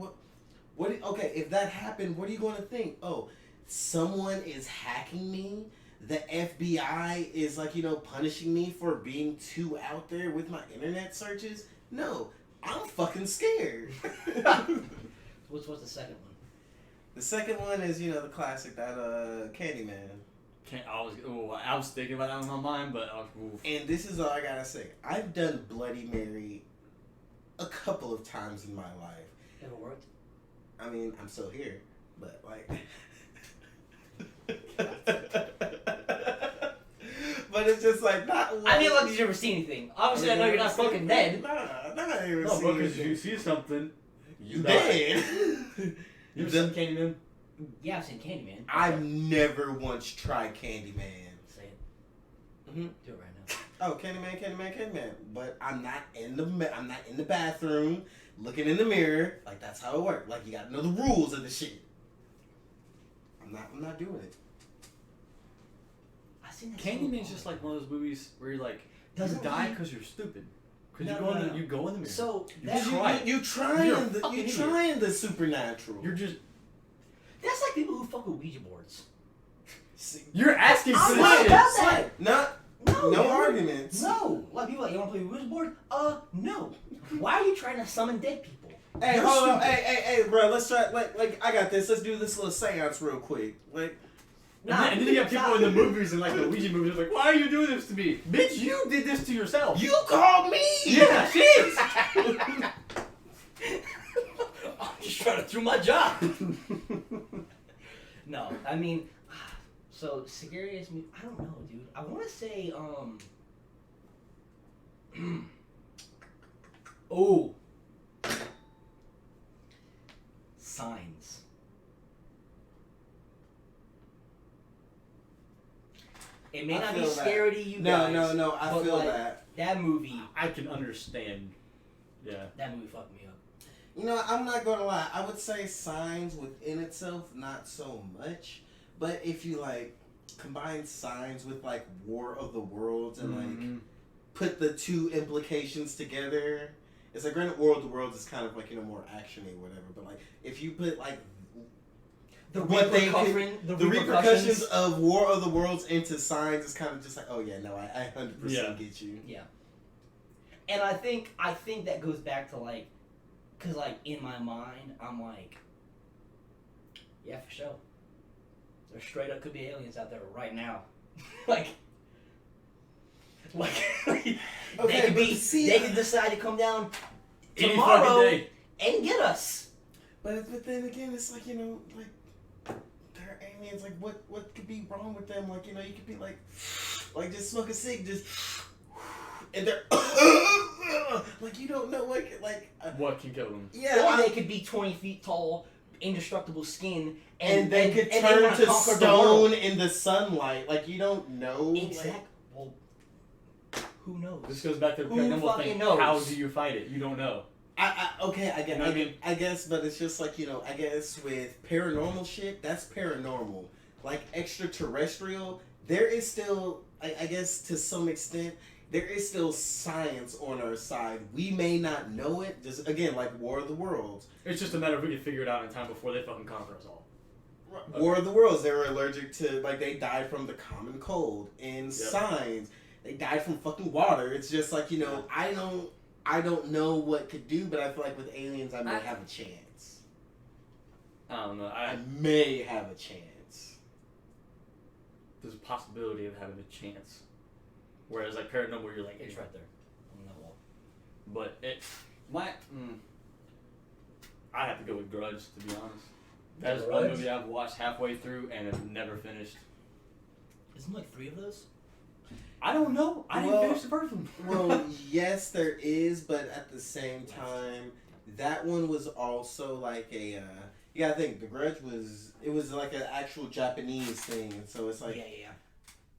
okay, if that happened, what are you going to think? Oh, someone is hacking me? The FBI is like, punishing me for being too out there with my internet searches? No, I'm fucking scared. What's the second one? The second one is, the classic, that Candyman. I was thinking about that in my mind, but oof. And this is all I gotta say. I've done Bloody Mary a couple of times in my life. Never worked? I mean, I'm still here, but like... But it's just like, not one... I mean, look, did you ever see anything? Obviously, I know you're not fucking dead. Nah, I ain't No, seen because anything. you see something, You dead. You ever seen Candyman? Yeah, I've seen Candyman. I've never once tried Candyman. Say it. Mm-hmm. Do it right now. Oh, Candyman. But I'm not in the bathroom looking in the mirror. Like, that's how it works. Like, you gotta know the rules of the shit. I'm not doing it. I've seen that Candyman's just like one of those movies where you're like, Doesn't you die he- because you're stupid. Because No. you go in the mirror. So, You that, try it. You You're a trying fucking the supernatural. You're just that's like people who fuck with Ouija boards. you're asking for I'm this not shit. about that. No dude. arguments. No. Like, people like, you want to play Ouija board? No. Why are you trying to summon dead people? Hey, You're hold on. stupid. Hey, bro. Let's try. Like, I got this. Let's do this little seance real quick. Like, And then you have people in the movies and like the Ouija movies like, why are you doing this to me? Bitch, you did this to yourself. you called me. Yeah, shit. I'm just trying to do my job. No, I mean, so Scariest movie. I don't know, dude. I want to say, oh, Signs. It may I not be feel that. scary to you No, guys. no. I but, feel like, that. That movie. I can understand. Yeah. That movie fucked me up. You know, I'm not gonna lie. I would say Signs within itself, not so much. But if you like combine Signs with like War of the Worlds and like put the two implications together, it's like granted War of the Worlds is kind of like more actiony or whatever. But like if you put like The the repercussions of War of the Worlds into Signs is kind of just like, oh yeah, no, I 100% get you. Yeah. And I think that goes back to like, cause like in my mind I'm like, yeah, for sure. There straight up could be aliens out there right now. like Okay, they could but be. see, They could decide to come down Any tomorrow fucking day. and get us. but then again, it's like, like they're aliens. Like what could be wrong with them? Like, you could be like just smoke a cig, just and they're like you don't know What can kill them? Or they could be 20 feet tall, indestructible skin, and they could and turn wanna to conquer the stone world. in the sunlight. Like you don't know. Exactly. Well, who knows? This goes back to the Who paranormal fucking thing. knows? How do you fight it? You don't know. Okay, I guess. You know what I mean? I guess, but it's just like I guess with paranormal shit, that's paranormal. Like extraterrestrial, there is still, I guess, to some extent, there is still science on our side. We may not know it. Just again, like War of the Worlds. It's just a matter of we can figure it out in time before they fucking conquer us all. War of the Worlds. They were allergic to they died from the common cold. In Signs, they died from fucking water. It's just like I don't know what could do, but I feel like with aliens, I may have a chance. I don't know. I may have a chance. There's a possibility of having a chance. Whereas like paranormal, you're like It's right there on that wall. But I have to go with Grudge, to be honest. That is one movie I've watched halfway through and have never finished. Isn't there like 3 of those? I don't know. I didn't finish the first one. Well, yes, there is, but at the same time, that one was also like a. You gotta think, The Grudge was like an actual Japanese thing, and so it's like. Yeah.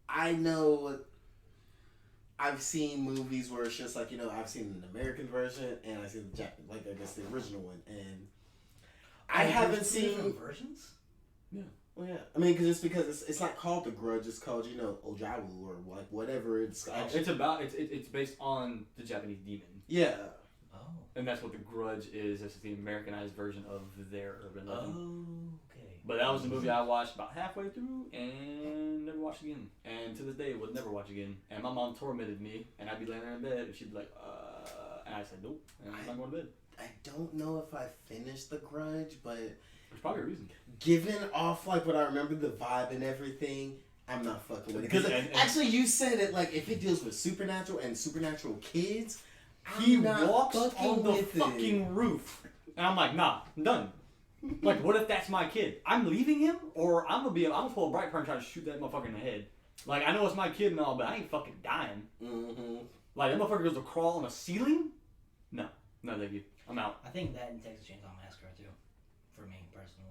I know. I've seen movies where it's just like I've seen an American version and I've seen the I guess the original one, and I haven't seen different versions. Yeah. Well, yeah. I mean, because it's not called The Grudge. It's called Ojawu or like whatever. It's actually, it's based on the Japanese demon. Yeah. Oh. And that's what The Grudge is. It's the Americanized version of their urban legend. Oh, okay. But that was the movie I watched about halfway through and never watched again. And to this day, would never watch again. And my mom tormented me, and I'd be laying there in bed, and she'd be like, and I said, nope, and I'm not going to bed. I don't know if I finished The Grudge, but There's probably a reason. given off like what I remember the vibe and everything, I'm not fucking with it. Because And- actually, you said it like if it deals with supernatural and supernatural kids, He I'm not walks fucking on the with it. fucking roof. And I'm like, nah, I'm done. Like, what if that's my kid? I'm leaving him, or I'm gonna pull a bright part and try to shoot that motherfucker in the head. Like, I know it's my kid and all, but I ain't fucking dying. Mm-hmm. Like, that motherfucker goes to crawl on a ceiling? No, thank you. I'm out. I think that and Texas Chainsaw Massacre too, for me personally.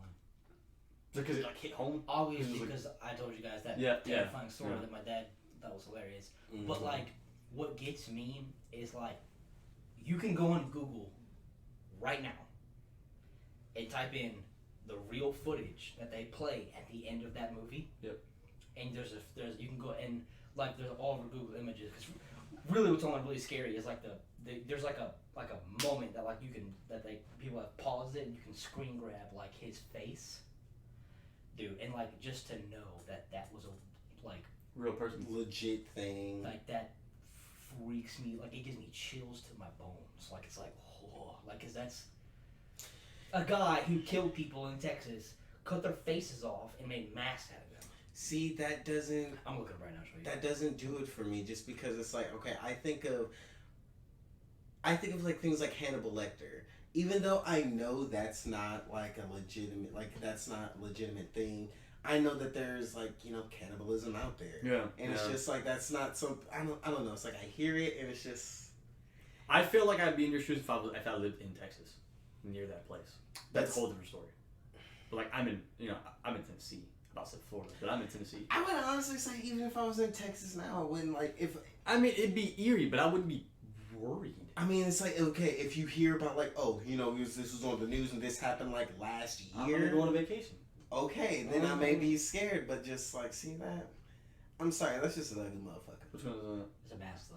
Because it like hit home. Obviously, It was because I told you guys that Yeah, terrifying story yeah. that my dad thought was hilarious. Mm-hmm. But like, what gets me is like, you can go on Google right now and type in the real footage that they play at the end of that movie. Yep. And there's you can go and like there's all over Google Images, because really what's only really scary is like there's like a moment that like you can people have paused it and you can screen grab like his face, dude, and like just to know that was a like Real person. legit thing. like that freaks me, like it gives me chills to my bones, like it's like oh, like 'cause that's a guy who killed people in Texas, cut their faces off and made masks out of them. See, that doesn't. I'm looking right now, show you. That doesn't do it for me, just because it's like, okay, I think of like things like Hannibal Lecter, even though I know that's not like a legitimate thing. I know that there's like cannibalism out there, Yeah. and it's just like that's not so. I don't know. It's like I hear it, and it's just. I feel like I'd be in your shoes if I lived in Texas, near that place. That's a whole different story. But like I'm in Tennessee. About to say Florida, but I'm in Tennessee. I would honestly say even if I was in Texas now, I wouldn't it'd be eerie, but I wouldn't be worried. I mean, it's like, okay, if you hear about like, this was on the news and this happened like last I'm year. gonna go on a vacation. Okay, then I may be scared, but just like, see that? I'm sorry, that's just an ugly motherfucker. Which one is that? It's a mask though.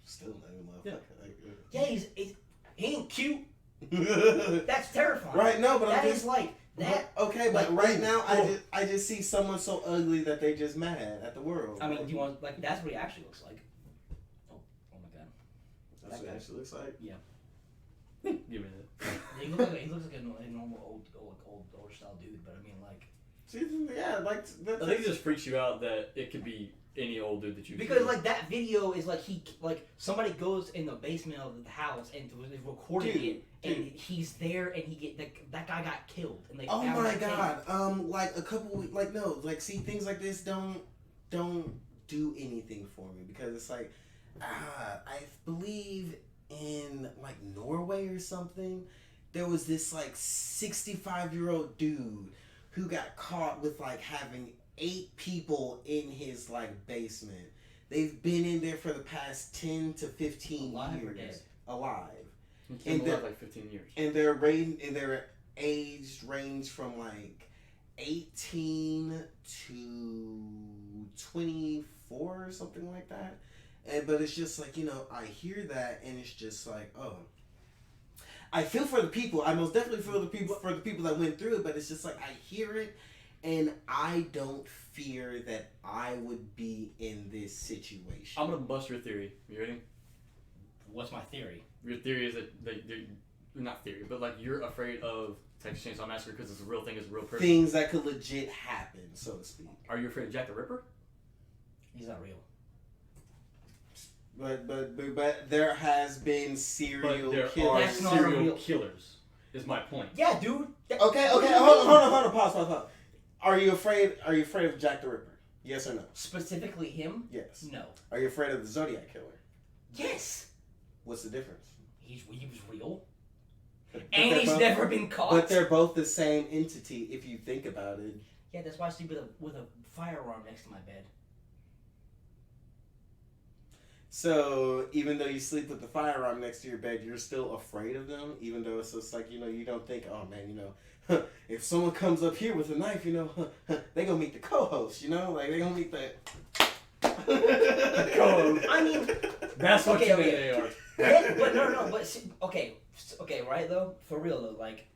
Still an ugly motherfucker. Yeah, he ain't cute. Yeah. That's terrifying. Right, no, but that I'm is just like that. okay, but like, right now oh. I just see someone so ugly that they just mad at the world. I mean, do you want like that's what he actually looks like? Oh my god. That's what it actually looks like. Yeah. Give me that. He looks like a normal old style dude, but I mean like See, yeah, like I think it just freaks you out that it could be any old dude that you Because see. like that video is like somebody goes in the basement of the house and is recording it, and he's there, and that guy got killed, and they. Oh found my that god! thing. Like a couple, like no, like see things like this don't do anything for me because it's like, I believe in like Norway or something. There was this like 65-year-old dude who got caught with like having 8 people in his like basement. They've been in there for the past 10 to 15 Alive or years. dead? Alive. And they're like 15 years. And their age range from like 18 to 24 or something like that. But it's just like, I hear that and it's just like, oh, I feel for the people. I most definitely feel for the people that went through it, but it's just like I hear it and I don't fear that I would be in this situation. I'm gonna bust your theory. You ready? What's my theory? Your theory is that they're not theory, but like you're afraid of Texas Chainsaw Massacre because it's a real thing, it's a real person. Things that could legit happen, so to speak. Are you afraid of Jack the Ripper? He's not real. But there has been serial But there killers. are That's not serial real. killers. Is my point. Yeah, dude. Okay, hold on, pause. Are you afraid of Jack the Ripper? Yes or no? Specifically him? Yes. No. Are you afraid of the Zodiac Killer? Yes. What's the difference? He was real. But And they're he's both- never been caught. But they're both the same entity if you think about it. Yeah, that's why I sleep with a firearm next to my bed. So even though you sleep with the firearm next to your bed, you're still afraid of them, even though it's just like, you don't think, oh man, if someone comes up here with a knife, they gonna meet the co-host, like they gonna meet the Co-host. I mean, That's what Okay, you okay. think they are. yeah, but no, but see, okay, right though, for real though, like,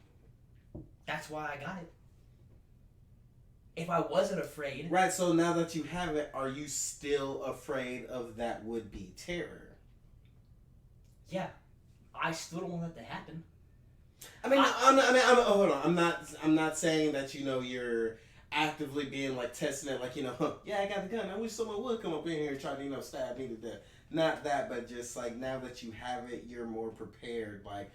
that's why I got it. If I wasn't afraid, Right, so now that you have it, are you still afraid of that would-be terror? yeah, I still don't want that to happen. Hold on. I'm not saying that you're actively being like testing it, like yeah, I got the gun. I wish someone would come up in here and try to stab me to death. Not that, but just like now that you have it, you're more prepared. Like,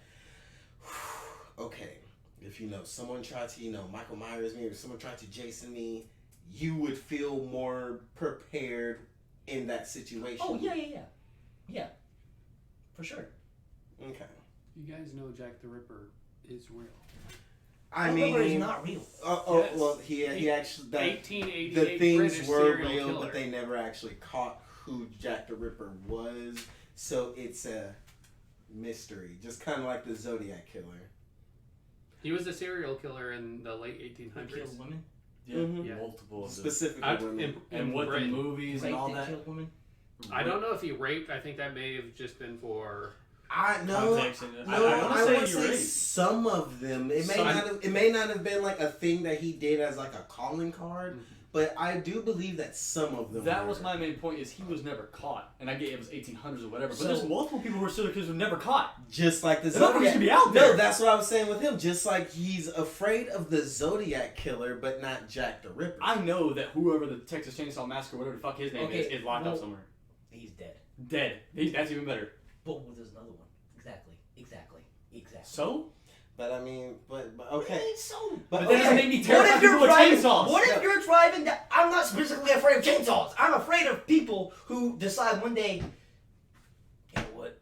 okay, if someone tried to Michael Myers me or someone tried to Jason me, you would feel more prepared in that situation. Oh yeah, for sure. Okay. You guys know Jack the Ripper is real. I Remember, he's mean, not real. Yes. well, he actually that 1888 the things British were serial real, killer. but they never actually caught who Jack the Ripper was. So it's a mystery, just kind of like the Zodiac Killer. He was a serial killer in the late 1800s. Killed women. Yeah, Mhm. multiple of them. Specifically women. And what the Britain. movies and Raped all and that. killed women. I don't know if he raped. I think that may have just been for. I know. Context and- No, I wanna would you're say right. some of them. It may not have been like a thing that he did as like a calling card, but I do believe that some of them. That were. was my main point. Is he was never caught, and I get it was 1800s or whatever. But So- there's multiple people who are serial killers who were never caught. Just like the The numbers Zodiac. should be out there. No, that's what I was saying with him. Just like he's afraid of the Zodiac Killer, but not Jack the Ripper. I know that whoever the Texas Chainsaw Massacre, whatever the fuck his name Okay, is locked up well- somewhere. He's dead. Dead. That's even better. But there's another one. Exactly. So? But I mean, but What okay. do you mean so? But okay. that doesn't make me What terrified if of you're people with driving? chainsaws. What if Yeah. you're driving? I'm not specifically afraid of chainsaws. I'm afraid of people who decide one day, you know what,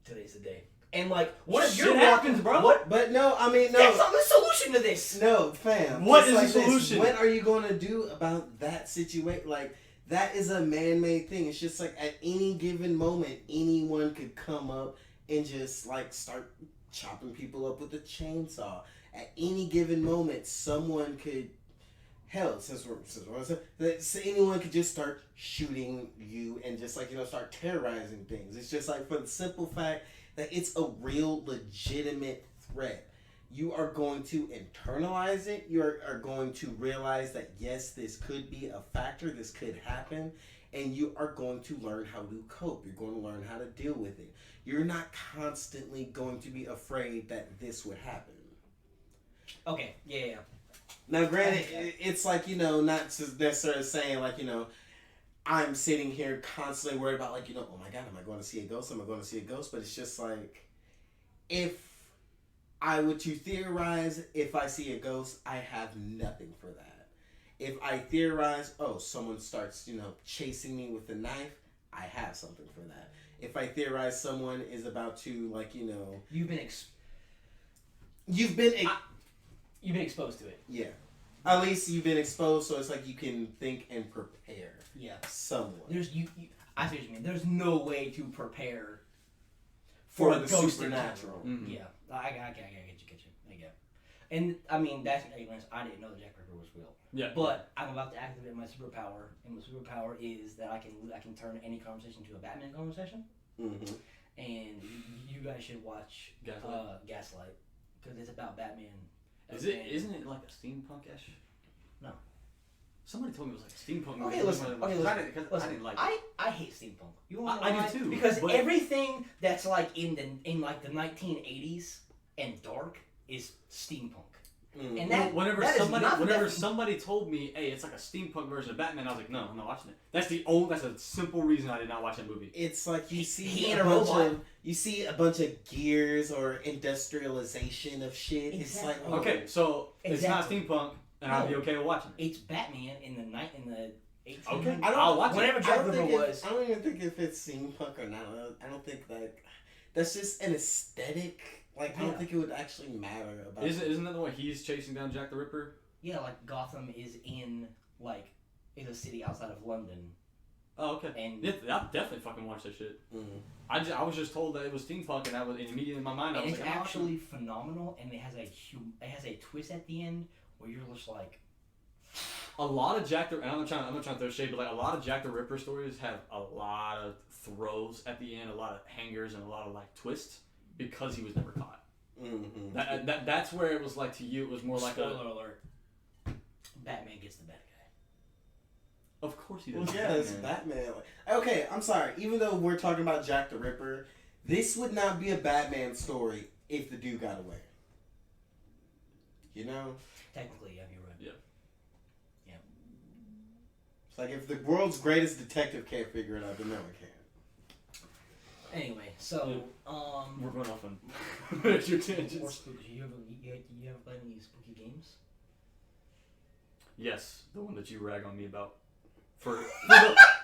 today's the day. And like, what if Shit you're happens, walking, bro. What? But no, I mean, no. That's not the solution to this. No, fam. What It's is the like this. solution? What are you going to do about that situation? Like, that is a man-made thing. It's just like at any given moment, anyone could come up and just like start chopping people up with a chainsaw. At any given moment, someone could. Hell, since anyone could just start shooting you and just like start terrorizing things. It's just like for the simple fact that it's a real legitimate threat. You are going to internalize it. You are going to realize that yes, this could be a factor. This could happen, and you are going to learn how to cope. You're going to learn how to deal with it. You're not constantly going to be afraid that this would happen. Okay, yeah. Now, granted, it's like, not necessarily saying, like, I'm sitting here constantly worried about, like, oh my God, am I going to see a ghost? Am I going to see a ghost? But it's just like, if I were to theorize, if I see a ghost, I have nothing for that. If I theorize, someone starts, chasing me with a knife, I have something for that. If I theorize someone is about to, like, You've been exposed to it. Yeah. At least you've been exposed, so it's like you can think and prepare. Yeah. Somewhat. I see what you mean. There's no way to prepare for a the ghost supernatural. Mm-hmm. Yeah. I get you. I get. And I mean, that's I didn't know the Jack Ripper was real. Yeah. But I'm about to activate my superpower, and my superpower is that I can turn any conversation to a Batman conversation. Mm-hmm. And you guys should watch Gaslight because it's about Batman. Isn't it like a steampunk-ish? No. Somebody told me it was like steampunk. Okay, listen. Because I didn't like it. I hate steampunk. You want I do too. Because everything that's like in like the 1980s and dark is steampunk. Mm. And that whenever somebody told me, hey, it's like a steampunk version of Batman, I was like, no, I'm not watching it. That's a simple reason I did not watch that movie. It's like you see He a and a bunch robot. of gears or industrialization of shit. Exactly. It's like Okay, so Exactly. it's not steampunk, and I'd be okay with watching it. It's Batman in the 1800s. Okay. I'll watch it. Whenever Jack Ripper was. I don't even think if it's steampunk or not. I don't think that's just an aesthetic. Like I don't think it would actually matter about. Isn't that the way he's chasing down Jack the Ripper? Yeah, like Gotham is in a city outside of London. Oh, okay. And I'll definitely fucking watch that shit. Mm-hmm. I was just told that it was steampunk, and immediately in my mind I was it's like, actually phenomenal, and it has a twist at the end where you're just like. a lot of Jack the, and I'm not trying to throw shade, but like a lot of Jack the Ripper stories have a lot of throws at the end, a lot of hangers, and a lot of like twists because he was never caught. Mm-hmm. That's where it was like to you. It was more like Spoiler alert. Batman gets the bad guy. Of course he does. Well, yeah, it's Batman. Okay, I'm sorry. Even though we're talking about Jack the Ripper, this would not be a Batman story if the dude got away. You know? Technically, yeah, you're right. Yeah. Yeah. It's like if the world's greatest detective can't figure it out, then no one can. Anyway, so we're going off on your tangents. more spooky. You ever played any spooky games? Yes, the one that you rag on me about for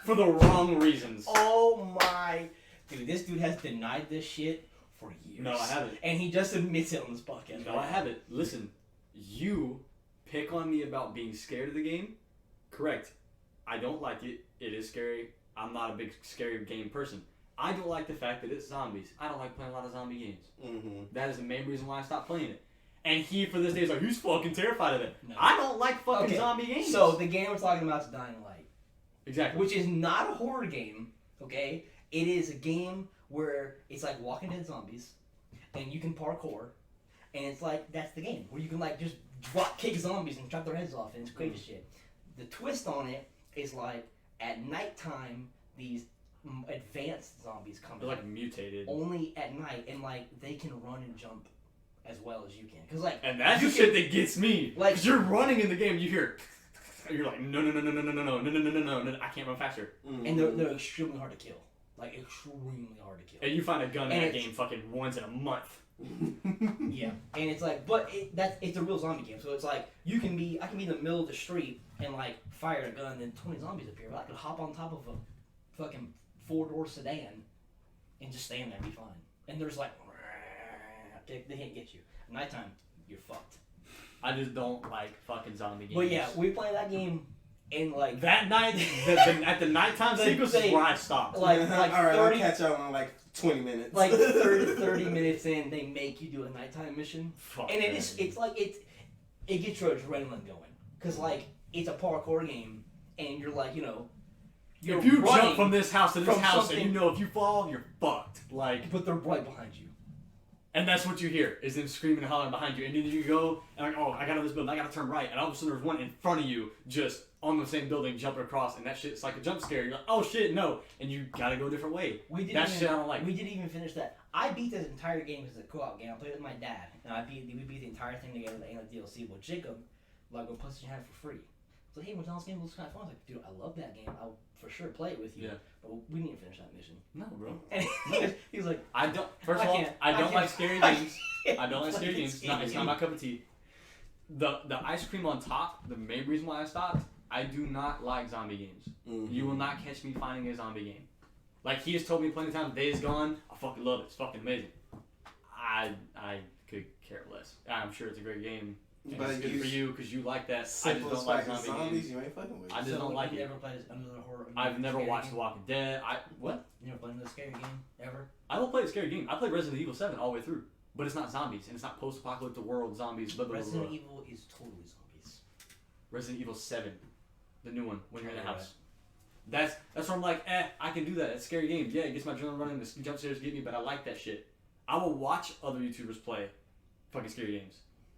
the wrong reasons. Oh my, dude! This dude has denied this shit for years. No, I haven't. And he just admits it on this podcast. No, I haven't. Listen, you pick on me about being scared of the game. Correct. I don't like it. It is scary. I'm not a big scary game person. I don't like the fact that it's zombies. I don't like playing a lot of zombie games. Mm-hmm. That is the main reason why I stopped playing it. And he, for this day, is like, he's fucking terrified of it. No. I don't like fucking zombie games. So the game we're talking about is Dying Light. Exactly. Which is not a horror game, okay? It is a game where it's like Walking Dead zombies, and you can parkour, and it's like, that's the game, where you can like just drop kick zombies and chop their heads off, and it's crazy shit. The twist on it is like, at nighttime, these advanced zombies come They're like mutated. only at night, and like, they can run and jump as well as you can. Cause like, And that's the shit that gets me. Like, Because you're running in the game, you hear, you're like, no, I can't run faster. and they're extremely hard to kill. Like, extremely hard to kill. And you find a gun in And that it's- game fucking once in a month. Yeah, and it's like, but it's a real zombie game. So it's like I can be in the middle of the street and like fire a gun, and then 20 zombies appear. But I could hop on top of a fucking 4-door sedan and just stand there and be fine. And there's like, they can't get you. At nighttime, you're fucked. I just don't like fucking zombie games. But yeah, we play that game in like that night, at the nighttime sequence is where I stopped. like all right, 30, I'll catch y'all in like 20 minutes. like 30 minutes in, they make you do a nighttime mission. Fuck And man. it's like it gets your adrenaline going, cause like it's a parkour game, and you're like, you're if you running, jump from this house to this from house, something- and you know if you fall, you're fucked. Like, but they're right behind you. and that's what you hear is them screaming and hollering behind you, and then you go and like, oh, I got on this building, I gotta turn right, and all of a sudden there's one in front of you, just on the same building, jumping across, and that shit's like a jump scare. You're like, oh shit, no, and you gotta go a different way. That shit I don't like. We didn't even finish that. I beat this entire game as a co-op game. I played with my dad, and we beat the entire thing together, the DLC. Well, Jacob like when PlayStation had it for free. It's like, hey, McDonald's game looks kind of fun. I was like, dude, I love that game. I'll for sure play it with you. Yeah. But we need to finish that mission. No, bro. And he was like, I don't. First of I all, can't- I don't can't- like scary I games. can't I don't like play scary this games. It's not my cup of tea. The ice cream on top. The main reason why I stopped. I do not like zombie games. Mm-hmm. You will not catch me finding a zombie game. Like he has told me plenty of times. Days Gone. I fucking love it. It's fucking amazing. I could care less. I'm sure it's a great game. And But it's good for you because you like that. I just Simplest don't like fucking zombie zombies, games. you ain't fucking with. I just don't like you it. ever played another horror? I've never scary watched game? The Walking Dead. What? You never played another scary game ever? I don't play a scary game. I played Resident Evil 7 all the way through. But it's not zombies, and it's not post-apocalyptic world zombies. Blah, blah, blah, Resident blah. Evil is totally zombies. Resident Evil 7, the new one, when you're in the Oh, house. That's where I'm like, I can do that. It's a scary game. Yeah, it gets my adrenaline running. The jump scares get me, but I like that shit. I will watch other YouTubers play fucking scary games.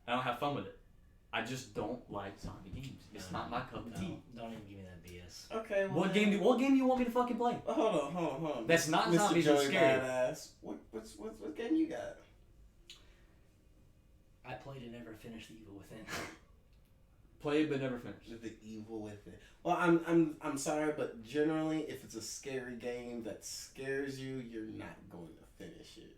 I don't have fun with it. I just don't like zombie games. It's not my cup of tea. Don't even give me that BS. Okay. Well, What game do you want me to fucking play? Hold on. That's not Mr. zombies. Joey It's scary. Badass. What game you got? I played and never finished The Evil Within. Play it but never finish. The Evil Within. Well, I'm sorry, but generally, if it's a scary game that scares you, you're not going to finish it.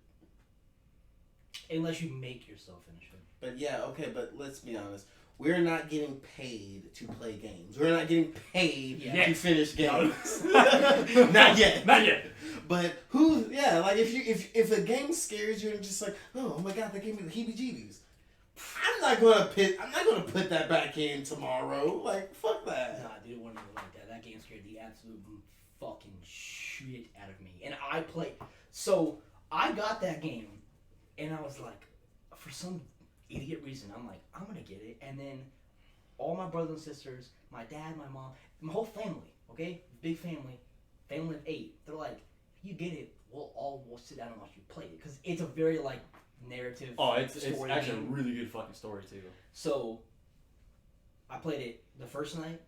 Unless you make yourself finish it. But yeah, okay, but let's be honest. We're not getting paid to play games. We're not getting paid Yeah. to finish games. Not yet. Not yet. But like if a game scares you and just like, oh my god, that gave me the heebie-jeebies. I'm not gonna put that back in tomorrow. Like, fuck that. Nah, dude, it wasn't even like that. That game scared the absolute fucking shit out of me. And I played. So, I got that game, and I was like, for some idiot reason, I'm like, I'm gonna get it. And then all my brothers and sisters, my dad, my mom, my whole family, okay? Big family of 8. They're like, if you get it, we'll sit down and watch you play it. Because it's a very, like, narrative It's story actually game. a really good fucking story too. So, I played it the first night,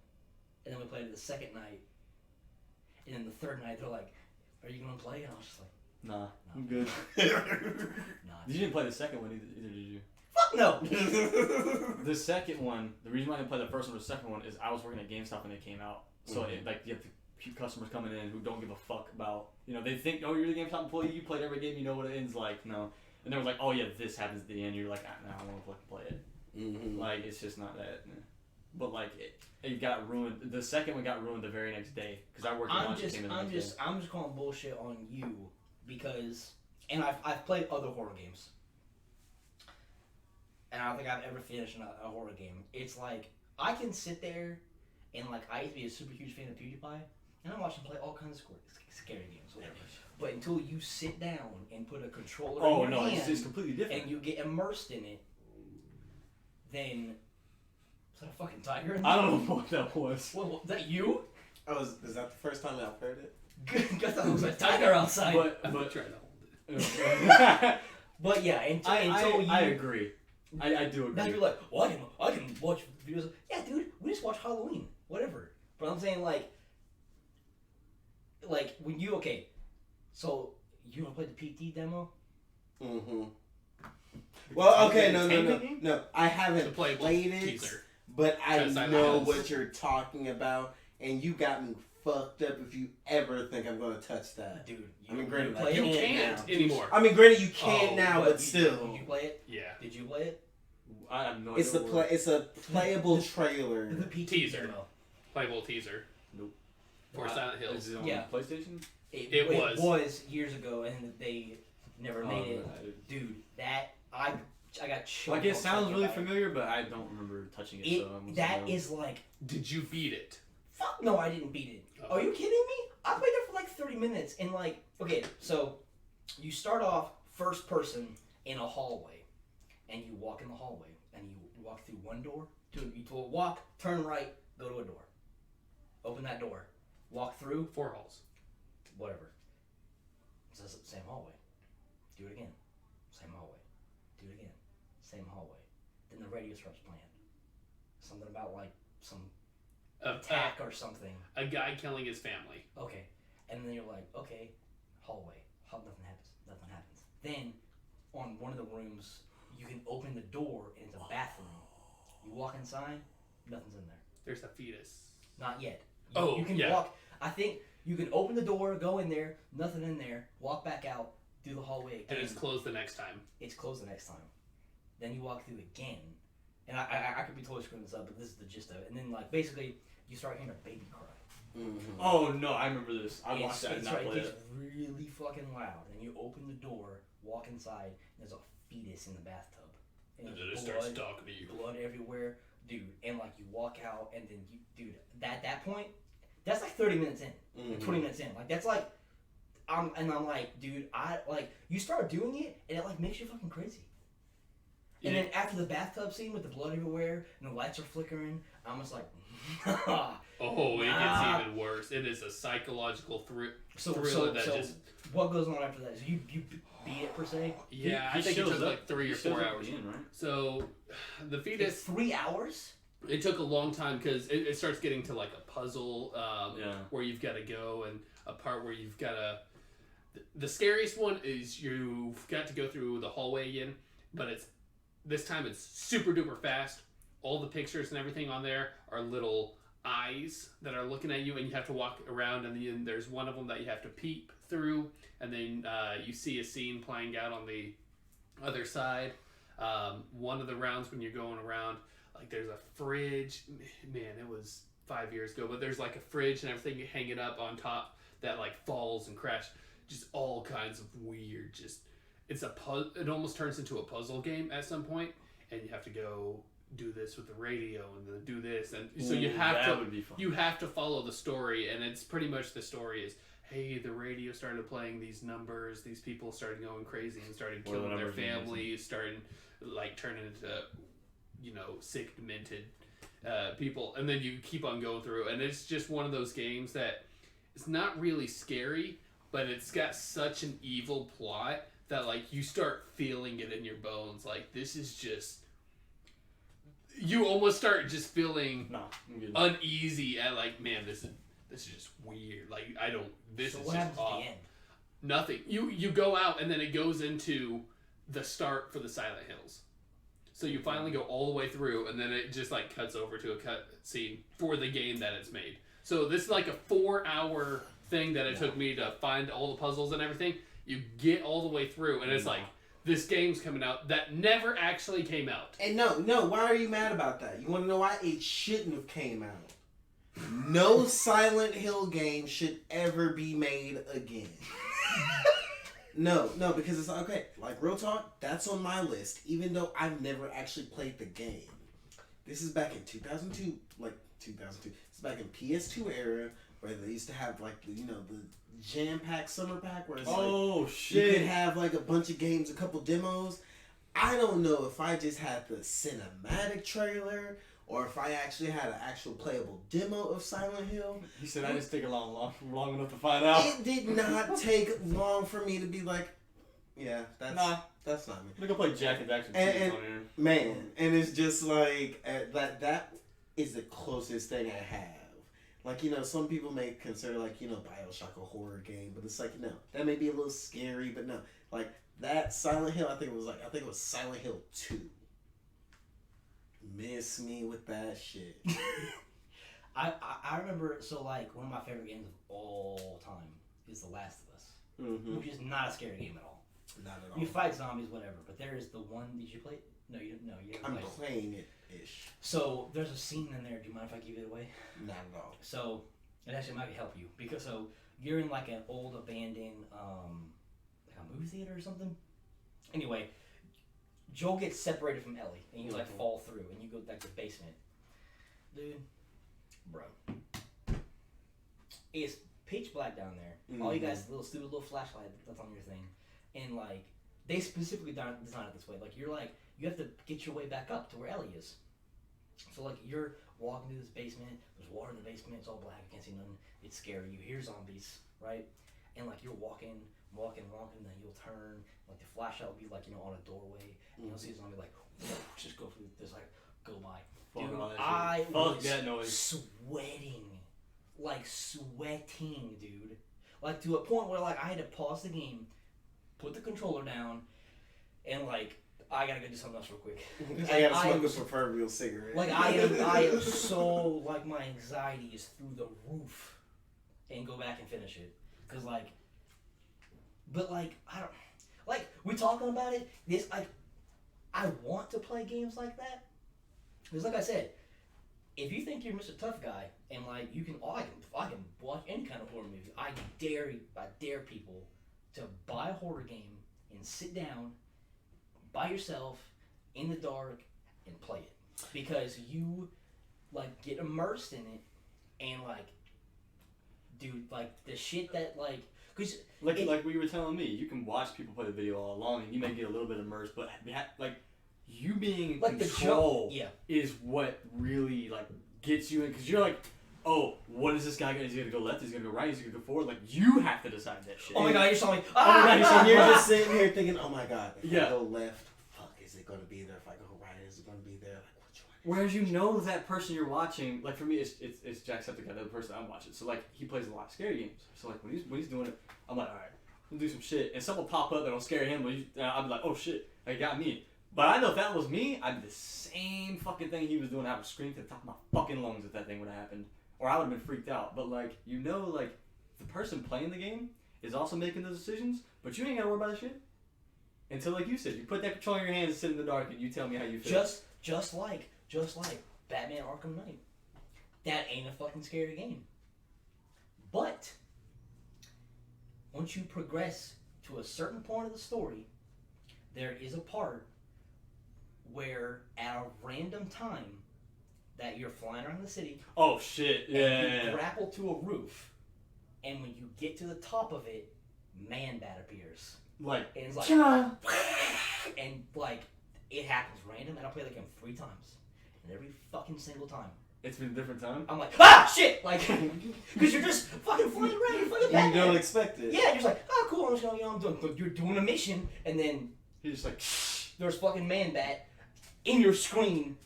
and then we played it the second night, and then the third night they're like, "Are you gonna play?" And I was just like, Nah, No. I'm good. "Nah." You didn't play the second one either, did you? Fuck no. The second one, the reason why I didn't play the first one or the second one is I was working at GameStop when it came out. So you have customers coming in who don't give a fuck about, they think, oh, you're the GameStop employee, you played every game, you know what it ends like. No. And they were like, oh yeah, this happens at the end. You're like, nah, I want to fucking play it. Mm-hmm. Like, it's just not that. But like, it got ruined. The second one got ruined the very next day because I worked. I'm just calling bullshit on you because, and I've played other horror games, and I don't think I've ever finished a horror game. It's like I can sit there, and like I used to be a super huge fan of PewDiePie, and I watch him play all kinds of scary games, whatever. But until you sit down and put a controller in your hand, it's completely different. and you get immersed in it, then is that a fucking tiger? I don't know what that was. What, is that you? Is that the first time I've heard it? Guess that was a tiger outside. But trying to hold it. But yeah, until I agree. I do agree. now you're like, well, I can watch videos. Yeah, dude, we just watch Halloween, whatever. But I'm saying like when you so you wanna play the PT demo? Mm-hmm. Well, okay, Entertainment no. I haven't The playable played it, teaser. but I Try to sign know my what you're talking about, and you got me fucked up if you ever think I'm gonna touch that. Dude, I mean, granted, play You it can't now. anymore. I mean, granted, you can't Oh, now, but you- still, Did you play it? Yeah. Did you play it? I have no it's idea. it's a playable trailer. The PT Teaser. demo. Playable teaser. Nope. For Silent Hills. Is it on Yeah. PlayStation? It was. was years ago, and they never made it. Right. Dude, that I got choked. Like, it up sounds thinking really about it. familiar, but I don't remember touching it. So I'm That is like, Did you beat it? fuck no, I didn't beat it. Oh. Are you kidding me? I played it for like 30 minutes, and like, okay, so you start off first person in a hallway, and you walk in the hallway, and you walk through one door, walk, turn right, go to a door, open that door, walk through, 4 halls. whatever. It's the same hallway. Do it again. Same hallway. Do it again. Same hallway. Then the radio starts playing. Something about like some attack or something. A guy killing his family. Okay. And then you're like, okay, hallway. Nothing happens. Nothing happens. Then on one of the rooms, you can open the door and it's a bathroom. You walk inside, Nothing's in there. There's a fetus. Not yet. You can yeah. walk. I think you can open the door, go in there, nothing in there, walk back out, do the hallway again. And it's closed the next time. It's closed the next time. Then you walk through again. And I could be totally screwing this up, but this is the gist of it. And then, like, basically, you start hearing a baby cry. Mm-hmm. Oh no, I remember this. I watched that and not It played gets it. really fucking loud. And you open the door, walk inside, and there's a fetus in the bathtub. And then there's it starts talking to you. blood everywhere. Dude, and like you walk out, and then at that point, that's like 30 minutes in, like 20 minutes in. Like that's like, I'm like, dude, you start doing it, and it like makes you fucking crazy. And then after the bathtub scene with the blood everywhere and the lights are flickering, I'm just like, oh, it gets even worse. It is a psychological thriller that just. What goes on after that? So you beat it per se? Yeah, He I think it shows took up- like 3 or he shows 4 up at hours. the end, right? So the fetus. 3 hours? It took a long time because it starts getting to like a puzzle Yeah. where you've got to go and a part where you've got to. The scariest one is you've got to go through the hallway again, but this time it's super duper fast. All the pictures and everything on there are little eyes that are looking at you, and you have to walk around, and then there's one of them that you have to peep through, and then you see a scene playing out on the other side. One of the rounds when you're going around, like there's a fridge. Man, it was 5 years ago, but there's like a fridge and everything hanging up on top that like falls and crashes. Just all kinds of weird. Just it almost turns into a puzzle game at some point, and you have to go do this with the radio and then do this, and so you have to follow the story, and it's pretty much the story is, hey, the radio started playing these numbers, these people started going crazy and started killing their families, starting like turning into sick, demented people, and then you keep on going through, and it's just one of those games that it's not really scary, but it's got such an evil plot that like you start feeling it in your bones. Like this is just, you almost start just feeling uneasy at like, man, this is just weird. Like this so is what just happens off. at the end? Nothing. You go out and then it goes into the start for the Silent Hills. So you finally go all the way through, and then it just like cuts over to a cut scene for the game that it's made. So this is like a 4-hour thing that it took me to find all the puzzles and everything. You get all the way through, and it's like, this game's coming out that never actually came out. And no, why are you mad about that? You want to know why? It shouldn't have came out. No Silent Hill game should ever be made again. No, because it's okay. Like, real talk, that's on my list, even though I've never actually played the game. This is back in 2002, It's back in PS2 era, where they used to have, like, the jam-pack summer pack, where it's you could have, like, a bunch of games, a couple demos. I don't know if I just had the cinematic trailer, or if I actually had an actual playable demo of Silent Hill. He said I just take long enough to find out. It did not take long for me to be like, yeah, that's not me. Look, I play Jack and Daxter And on here. man, and it's just like that is the closest thing I have. Like, some people may consider like, BioShock a horror game, but it's like, no, that may be a little scary, but no, like that Silent Hill, I think it was Silent Hill 2. Miss me with that shit. I remember, so like one of my favorite games of all time is The Last of Us, which is not a scary game at all. Not at all. You fight zombies, whatever, but there is the one. Did you play it? No, you didn't. No, you didn't. I'm play it. playing it ish. So there's a scene in there. Do you mind if I give it away? Not at all. So it actually might help you because you're in like an old abandoned like a movie theater or something. Anyway, Joel gets separated from Ellie, and you like fall through, and you go like the basement. Dude, bro, it's pitch black down there. All you guys, stupid little flashlight that's on your thing, and like they specifically designed it this way. Like you have to get your way back up to where Ellie is. So like you're walking through this basement. There's water in the basement. It's all black. You can't see nothing. It's scary. You hear zombies, right? And like you're walking, and then you'll turn. Like the flashlight will be like on a doorway, and you'll see a zombie like just go through. Just like go by. Dude, I was sweating, dude. Like to a point where like I had to pause the game, put the controller down, and like I gotta go do something else real quick. I gotta I smoke am a proverbial cigarette. Like I am so like my anxiety is through the roof, and go back and finish it, cause like, but like I don't like we talking about it. This like I want to play games like that, cause like I said, if you think you're Mr. Tough Guy and like you can, I can watch any kind of horror movie. I dare people to buy a horror game and sit down by yourself in the dark and play it, because you like get immersed in it and like dude like the shit that like because like we were telling me, you can watch people play the video all along and you may get a little bit immersed, but like you being in like control the is what really like gets you in, because you're like, oh, what is this guy gonna? Is he gonna go left? Is he gonna go right? Is he gonna go forward? Like you have to decide that shit. Oh my god, you're telling me. And you're just sitting here thinking, oh my god, if I go left, fuck, is it gonna be there? If I go right, is it gonna be there? Like which one? Whereas you know that person you're watching, like for me, it's Jacksepticeye, the person I'm watching. So like he plays a lot of scary games. So like when he's doing it, I'm like, all right, we'll do some shit, and something will pop up that'll scare him. But I'll be like, oh shit, it got me. But I know if that was me, I'd do the same fucking thing he was doing. I would scream to the top of my fucking lungs if that thing would have happened. Or I would have been freaked out. But like, you know, like, the person playing the game is also making those decisions, but you ain't gotta worry about that shit. Until, like you said, you put that control in your hands and sit in the dark and you tell me how you feel. Just like Batman Arkham Knight. That ain't a fucking scary game. But once you progress to a certain point of the story, there is a part where at a random time that you're flying around the city. Oh shit! Yeah. And you grapple to a roof, and when you get to the top of it, Man-Bat appears. Like, and it's like, and like it happens random, and I play the game 3 times, and every fucking single time, it's been a different time. I'm like, ah, shit, like, because you're just fucking flying around, you're fucking Batman. You don't expect it. Yeah, you're just like, oh, cool, I'm just gonna, you're doing a mission, and then he's just like, there's fucking Man-Bat in your screen,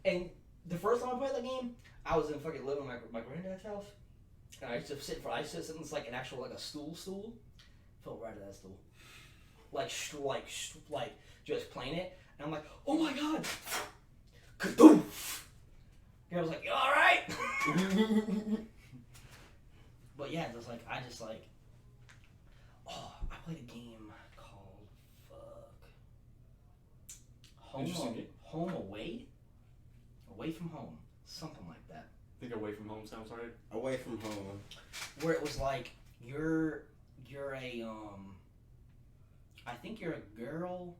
and the first time I played that game, I was in fucking living in my granddad's house, and I used to sit in this like an actual like a stool, felt right to that stool, like just playing it, and I'm like, oh my god, kaboom! And I was like, you all right? But yeah, just like I played a game called Home Away. Away from Home, something like that. I think Away from Home sounds right. Away from Home. Where it was like you're a I think you're a girl,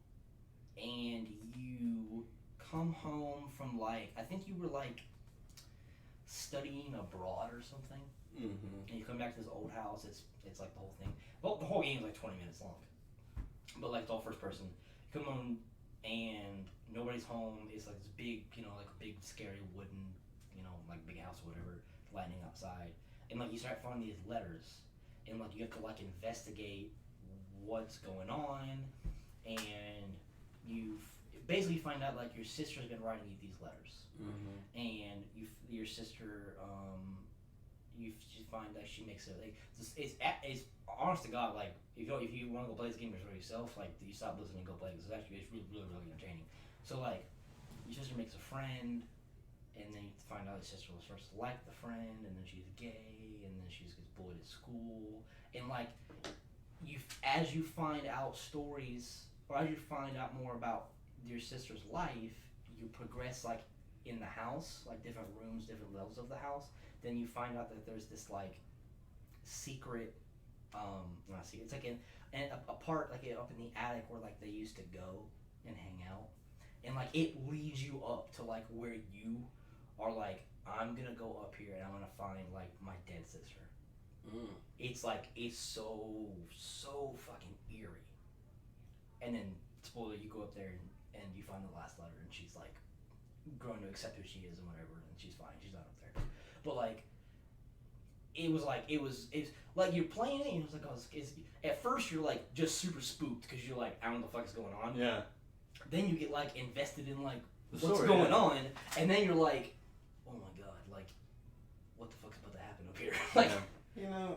and you come home from like I think you were like studying abroad or something. Mm-hmm. And you come back to this old house. It's like the whole thing. Well, the whole game is like 20 minutes long, but like it's all first person. You come home and nobody's home. It's like this big, like a big scary wooden, like big house or whatever, lightning outside. And like you start finding these letters, and like you have to like investigate what's going on, and you basically find out like your sister's been writing you these letters, and your sister, you find that she makes it like it's honest to God, like if you want to go play this game for yourself, like you stop listening and go play it, because it's really entertaining. So like your sister makes a friend, and then you find out your sister was first like the friend, and then she's gay, and then she gets bullied at school, and like as you find out stories, or as you find out more about your sister's life, you progress like in the house, like different rooms, different levels of the house. Then you find out that there's this like secret, not secret, it's like a part like up in the attic where like they used to go and hang out, and like it leads you up to like where you are like, I'm gonna go up here and I'm gonna find like my dead sister. It's like it's so fucking eerie. And then spoiler, you go up there and you find the last letter, and she's like growing to accept who she is and whatever, and she's fine, she's not up there. But like it's like you're playing it, and it's like, it's at first you're like just super spooked because you're like, I don't know what the fuck is going on. Yeah. Then you get like invested in like The what's story, going yeah. on, and then you're like, oh my god, like what the fuck's about to happen up here? Like,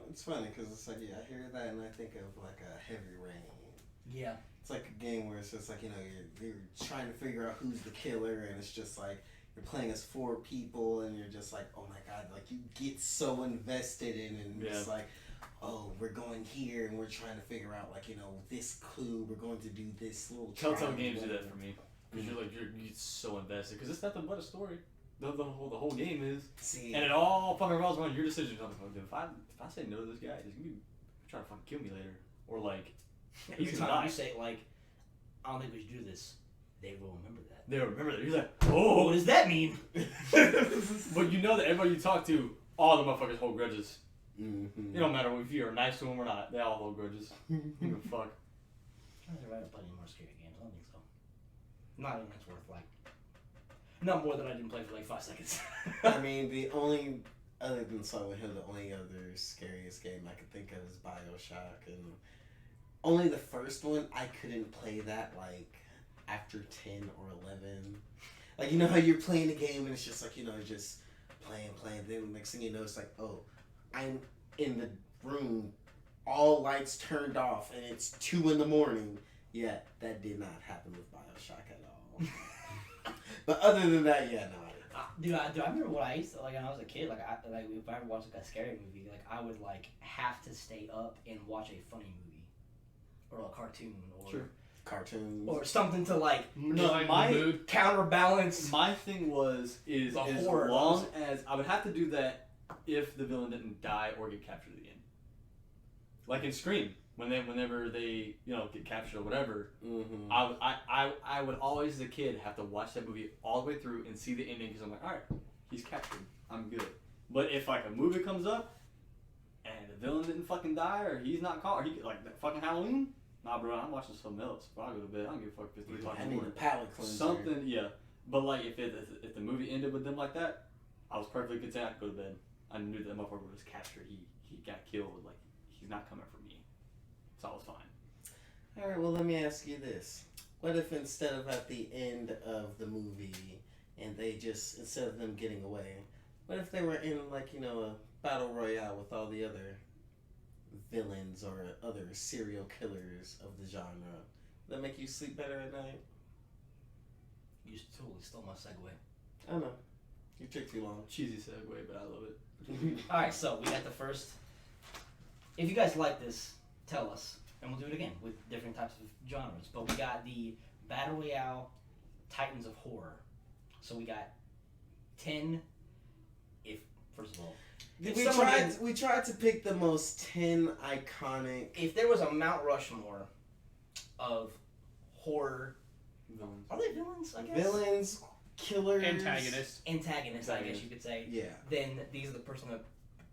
it's funny because it's like, I hear that and I think of like a Heavy Rain. yeah. It's like a game where it's just like, you know, you're trying to figure out who's the killer, and it's just like you're playing as 4 people, and you're just like, oh my god, like you get so invested in it, and it's like, oh, we're going here, and we're trying to figure out, like, you know, this clue, we're going to do this little Telltale games do that for me. Because you get so invested. Because it's nothing but a story. The whole game is. See, and it all fucking revolves around your decisions. I'm like, if I say no to this guy, he's going to be trying to fucking kill me later. Or like, he's Every going to time die. you say, like, I don't think we should do this, they will remember that. They remember that. He's like, Oh, what does that mean? but you know that everybody you talk to, all the motherfuckers hold grudges. mm-hmm. It don't matter if you're nice to them or not. They all hold grudges. Give a fuck. I'm trying to write up any more scary games. I don't think so. Not even it's worth, like, not more than I didn't play for like 5 seconds. I mean, the only, other than Silent Hill, the only other scariest game I could think of is BioShock, and only the first one, I couldn't play that, like, after 10 or 11. Like, you know how you're playing the game, and it's just like, you know, just playing, then the next thing you know, it's like, oh, I'm in the room, all lights turned off, and it's 2 in the morning. Yeah, that did not happen with BioShock at all. But other than that, yeah, no. Dude, I remember what I used to, like, when I was a kid, like if I ever watched like a scary movie, like, I would, like, have to stay up and watch a funny movie. Or a cartoon, or Cartoons. or something to, like, mood. counterbalance. My thing is The as horror. long as I would have to do that if the villain didn't die or get captured at the end. Like in Scream, whenever they get captured or whatever, Mm-hmm. I would always as a kid have to watch that movie all the way through and see the ending because I'm like, all right, he's captured, I'm good. But if like a movie comes up and the villain didn't fucking die or he's not caught or he like that fucking Halloween, nah, bro, I'm watching something else. Bro, I'll go to bed. I don't give a fuck if it's 3 o'clock I in the need a morning. palate cleanser. Something, yeah. But like if the movie ended with them like that, I was perfectly content. I'd go to bed. I knew that motherfucker was captured. He got killed. Like he's not coming for me. So I was fine. All right, well, let me ask you this. What if instead of at the end of the movie and they just, instead of them getting away, what if they were in, like, you know, a battle royale with all the other villains or other serial killers of the genre? Would that make you sleep better at night? You totally stole my segue. I know. You took too long. Cheesy segue, but I love it. Alright, so we got the first. If you guys like this, tell us. And we'll do it again with different types of genres. But we got the Battle Royale Titans of Horror. So we got 10. First of all, We tried to pick the most 10 iconic. if there was a Mount Rushmore of horror. Villains. Are they villains, I guess? Villains, killers. Antagonists. Antagonists, I guess you could say. Yeah. Then these are the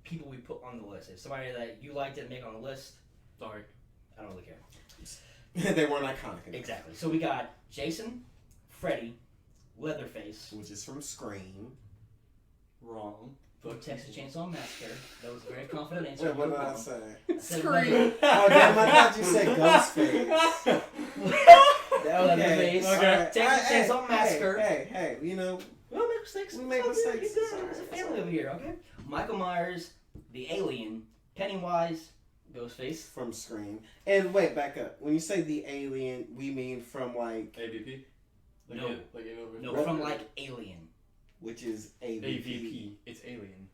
people we put on the list. If somebody that you liked didn't make on the list, Sorry. I don't really care. They weren't iconic enough. Exactly. So we got Jason, Freddy, Leatherface, Which is from Scream. Wrong. from Texas Chainsaw Massacre. That was a very confident answer. Wait, what You did were I wrong. say? I said Scream. Oh, damn, I thought you said Ghostface. Leatherface. Okay. All right. Texas Hey, Chainsaw Massacre. Hey, you know, We'll make mistakes. We make It's all good. mistakes. It's good. It's a family over here, okay? Michael Myers, the Alien, Pennywise, Ghostface. from Scream. And wait, back up. When you say the alien, we mean from like, AVP? Like No. Like AVP? No, from like Alien. which is AVP. AVP. It's Alien.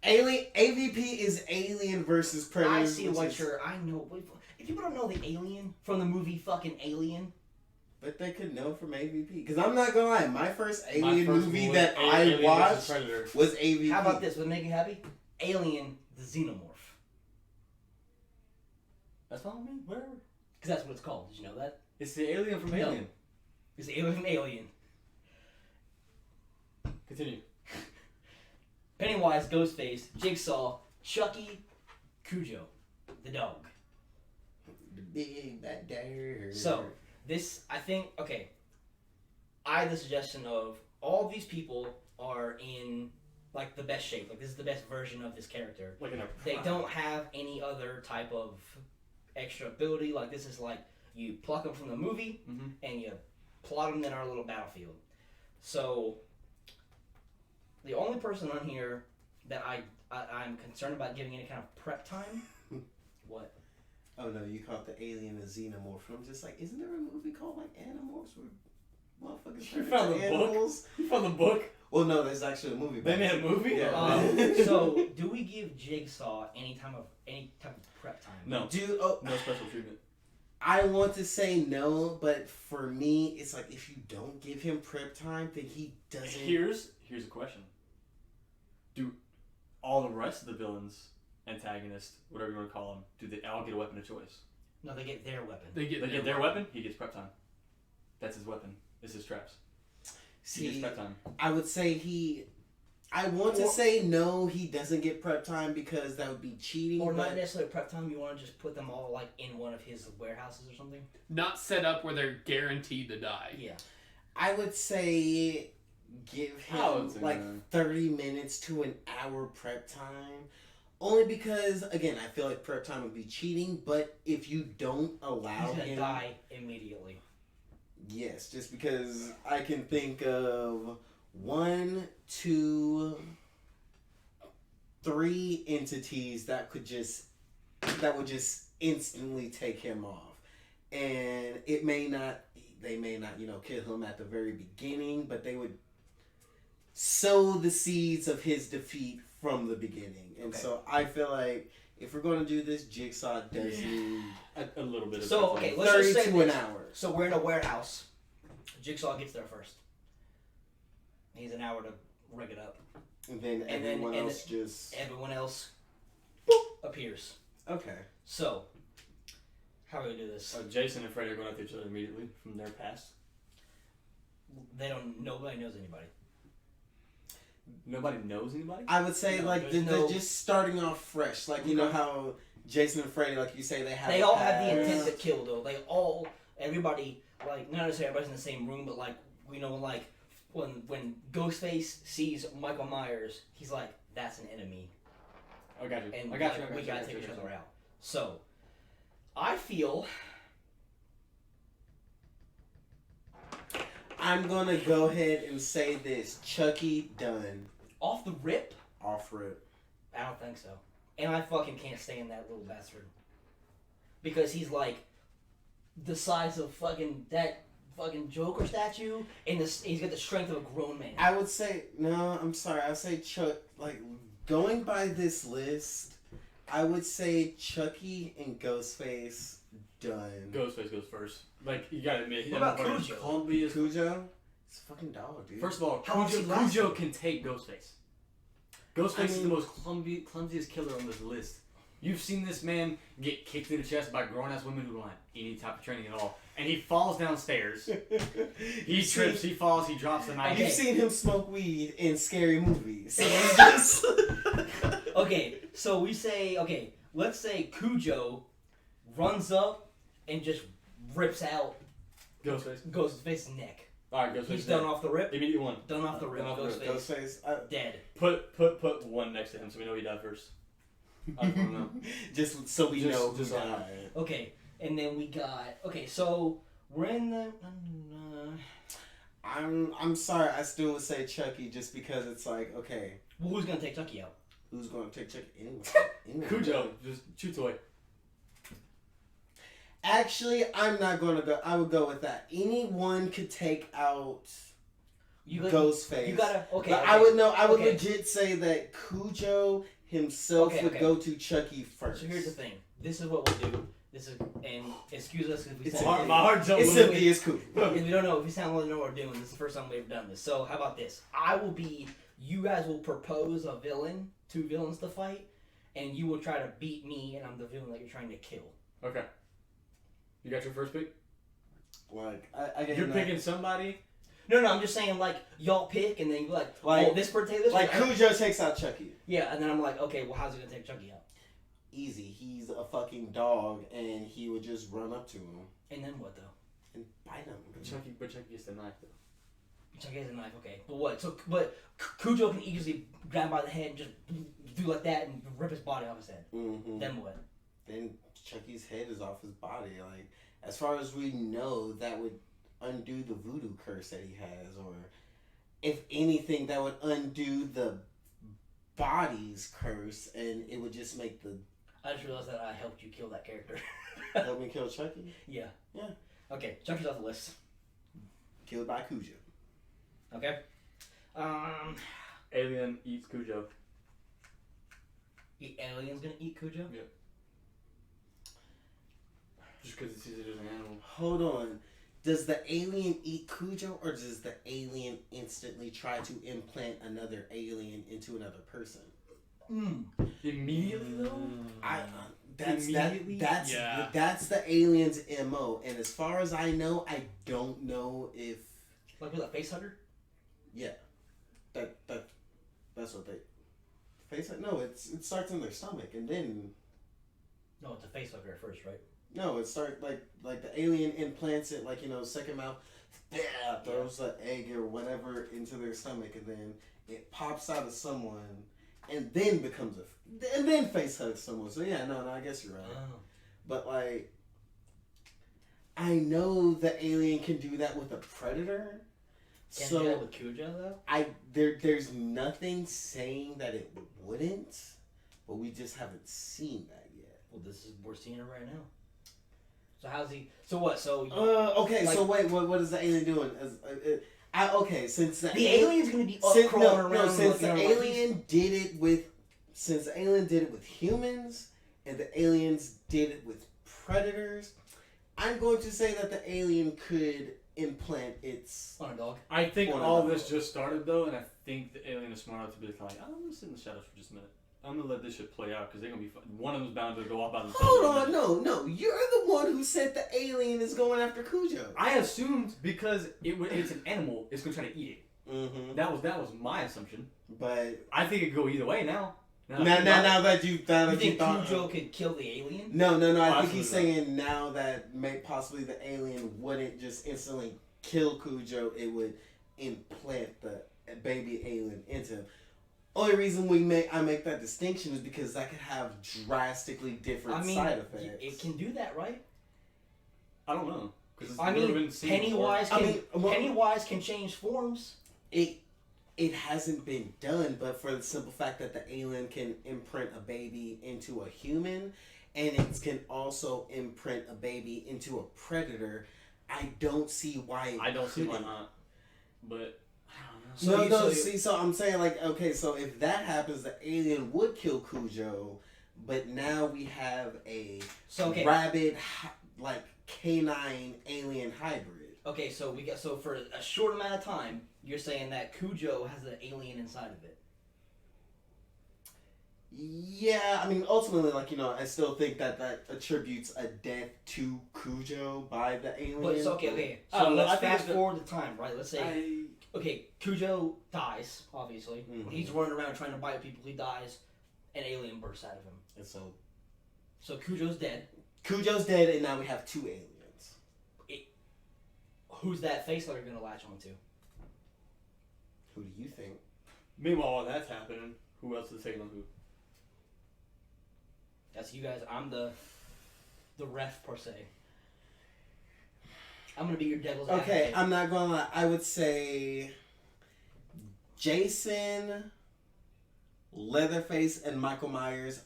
AVP is Alien versus Predator. I see which what is- you're. I know. If you don't know the Alien from the movie fucking Alien, But they could know from AVP. Because I'm not gonna lie, my first My Alien first movie one, that Alien I versus watched Predator. was AVP. how about this? Would it make you happy? Alien, the Xenomorph. That's not me. Whatever. Because that's what it's called. Did you know that? It's the alien from No. Alien. It's the Alien from Alien. Continue. Pennywise, Ghostface, Jigsaw, Chucky, Cujo, the dog. The big bad dare. So, this, I think, okay, I had the suggestion of all these people are in, like, the best shape. Like, this is the best version of this character. Like in a They don't have any other type of extra ability. Like, this is like, you pluck them from the movie, Mhm. and you plot them in our little battlefield. So, the only person on here that I'm concerned about giving any kind of prep time, what? Oh no, you called the alien a xenomorph. I'm just like, isn't there a movie called like Animorphs where motherfuckers You turn found into the book? animals? You found the book? Well, no, there's actually a movie. They about made it. a movie? Yeah. So, do we give Jigsaw any type of prep time? No. No special treatment. I want to say no, but for me, it's like if you don't give him prep time, then he doesn't. Here's a question. Do all the rest of the villains, antagonists, whatever you want to call them, do they all get a weapon of choice? No, they get their weapon. They get their weapon. He gets prep time. That's his weapon. It's his traps. He gets See, prep time. I would say I want to say no, he doesn't get prep time because that would be cheating. Or but not necessarily prep time. You want to just put them all like in one of his warehouses or something. Not set up where they're guaranteed to die. Yeah. I would say give him like 30 minutes to an hour prep time. Only because, again, I feel like prep time would be cheating, but if you don't allow He's gonna him... die immediately. Yes, just because I can think of 1, 2, 3 entities that would just instantly take him off. And they may not, kill him at the very beginning, but they would sow the seeds of his defeat from the beginning. And so I feel like if we're going to do this, Jigsaw does need a little bit of So, prep time. okay, let's 30 just say to an this. hour. So we're in a warehouse. Jigsaw gets there first. He needs an hour to rig it up. And then everyone else appears. Okay. So, how are we gonna do this? Jason and Freddy are going after each other immediately from their past. Nobody knows anybody. Nobody knows anybody? I would say No, like they're just starting off fresh. Like you know how Jason and Freddy, like you say, they all have the intent to kill though. Everybody, like not necessarily everybody's in the same room, but like like when Ghostface sees Michael Myers, he's like, that's an enemy. I got you. And I got you. we gotta take each other out. So, I feel I'm gonna go ahead and say this: Chucky done. off the rip, Off rip. I don't think so. And I fucking can't stand that little bastard. Because he's like the size of that fucking Joker statue, and he's got the strength of a grown man. I would say no. I'm sorry. I would say Chuck. Like going by this list, I would say Chucky and Ghostface done. Ghostface goes first. Like, you gotta admit, What about motherfucker's Cujo? clumsy as Cujo? It's a fucking dog, dude. First of all, How long does he last? Cujo can take Ghostface. Ghostface is the most clumsiest killer on this list. You've seen this man get kicked in the chest by grown-ass women who don't have any type of training at all. And he falls downstairs. He trips, he falls, he drops the knife. You've seen him smoke weed in scary movies. Okay, so let's say Cujo runs up and just rips out Ghostface's neck. Alright, Ghostface. He's done off the rip. Immediate one. Done off the rip. Ghostface dead. Put one next to him so we know he died first. I don't know. Just so we know who just so I know. died. Okay, and then we got so we're in the. I'm sorry, I still would say Chucky just because it's like, okay, Well, who's gonna take Chucky out? who's gonna take Chucky anyway? Cujo, just chew toy. Actually, I'm not gonna go. I would go with that. Anyone could take out Ghostface. You gotta But I would legit say that Cujo himself would okay. go to Chucky first. So here's the thing. This is what we'll do. And excuse us if we It's sound My heart jumped It's a little simply as cool. if we don't know if we sound like we know what we're doing. This is the first time we've done this. So how about this? You guys will propose a villain, 2 villains to fight, and you will try to beat me, and I'm the villain that you're trying to kill. Okay. You got your first pick? Like I get You're picking somebody? No, I'm just saying like y'all pick, and then you like this person take this. like one. Cujo takes out Chucky. Yeah, and then I'm like, okay, well, how's he gonna take Chucky out? Easy. He's a fucking dog, and he would just run up to him And then what though? and bite him. But Chucky gets the knife though. Chucky has a knife, okay. But what? But Cujo can easily grab him by the head and just do like that and rip his body off his head. Mm-hmm. Then what? Then Chucky's head is off his body. Like, as far as we know, that would undo the voodoo curse that he has, or if anything, that would undo the body's curse, and it would just make the I just realized that I helped you kill that character. Help me kill Chucky. Yeah. Yeah. Okay, Chucky's off the list. Killed by Cujo. Okay. Alien eats Cujo. The alien's gonna eat Cujo? Yep. Just because he sees it as an animal. Hold on. Does the alien eat Cujo, or does the alien instantly try to implant another alien into another person? Immediately though? That's Immediately? that's the alien's MO, and as far as I know, I don't know if Like with a face hugger? that's what they face. No, it starts in their stomach, and then No, it's a face hugger at first, right? no, it starts like the alien implants it, like, you know, second mouth, throws the egg or whatever into their stomach, and then it pops out of someone, and then becomes and then face hugs someone. So yeah, no, I guess you're right. Oh. But like, I know the alien can do that with a predator. Can't So do that with Cujo though? there's nothing saying that it wouldn't, but we just haven't seen that yet. Well, we're seeing it right now. So how's he? So what? So Okay. like- So wait, what is the alien doing? Okay, since the alien's gonna be up since, crawling around. since the like alien did it with humans, and the aliens did it with predators, I'm going to say that the alien could implant its. on a dog. I think Or all not. this just started though, and I think the alien is smart enough to be like, I'm gonna sit in the shadows for just a minute. I'm gonna let this shit play out because they're gonna be fun. One of them's bound to go off by themselves. Hold on, no, you're the one who said the alien is going after Cujo. I assumed because it's an animal, it's gonna try to eat it. Mm-hmm. That was my assumption. But I think it could go either way now. now that you You think thought, Cujo could kill the alien? no, I think Possibly he's not. saying now that possibly the alien wouldn't just instantly kill Cujo, it would implant the baby alien into him. Only reason I make that distinction is because that could have drastically different side effects. it can do that, right? I don't know. Because I mean, Pennywise can change forms. It hasn't been done, but for the simple fact that the alien can imprint a baby into a human, and it can also imprint a baby into a predator, I don't see why. I don't see why couldn't. not. But So I'm saying, like, okay, so if that happens, the alien would kill Cujo, but now we have a rabid, like, canine alien hybrid. Okay, so for a short amount of time, you're saying that Cujo has an alien inside of it. Yeah, I mean, ultimately, like, you know, I still think that attributes a death to Cujo by the alien. But so okay. I So don't know, I let's think fast it's forward the time, right? Let's say okay, Cujo dies. Obviously, Mhm. he's running around trying to bite people. He dies. An alien bursts out of him. And So Cujo's dead. Cujo's dead, and now we have two aliens. Who's that facehugger gonna latch onto? Who do you think? meanwhile, while that's happening, who else is taking on who? That's you guys. I'm the ref per se. I'm gonna be your devil's Okay, advocate. I'm not gonna lie. I would say Jason, Leatherface, and Michael Myers.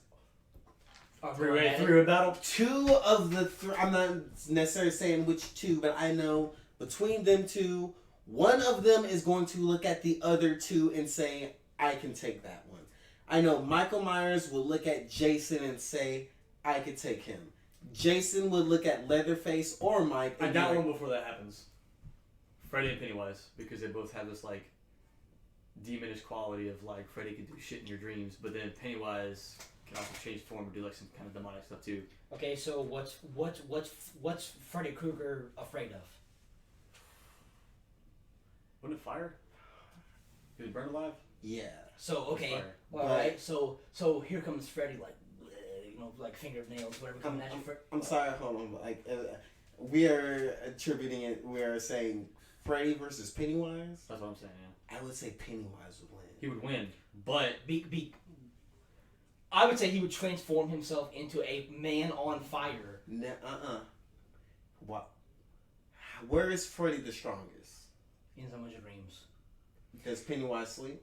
Three-way battle. Two of the three. I'm not necessarily saying which two, but I know between them two, one of them is going to look at the other two and say, I can take that one. I know Michael Myers will look at Jason and say, I could take him. Jason would look at Leatherface or Mike. I And got be one like, before that happens. Freddy and Pennywise, because they both have this like demonish quality of like Freddy can do shit in your dreams, but then Pennywise can also change form and do like some kind of demonic stuff too. Okay, so what's Freddy Krueger afraid of? Wouldn't it fire? Did he burn alive? Yeah. So okay, Fire. all right. So here comes Freddy, like like fingernails, whatever coming at you. I'm sorry, hold on. Like, we are attributing it. We are saying Freddy versus Pennywise. That's what I'm saying. Yeah. I would say Pennywise would win. He would win, but I would say he would transform himself into a man on fire. What? Where is Freddy the strongest? In so much dreams. Does Pennywise sleep?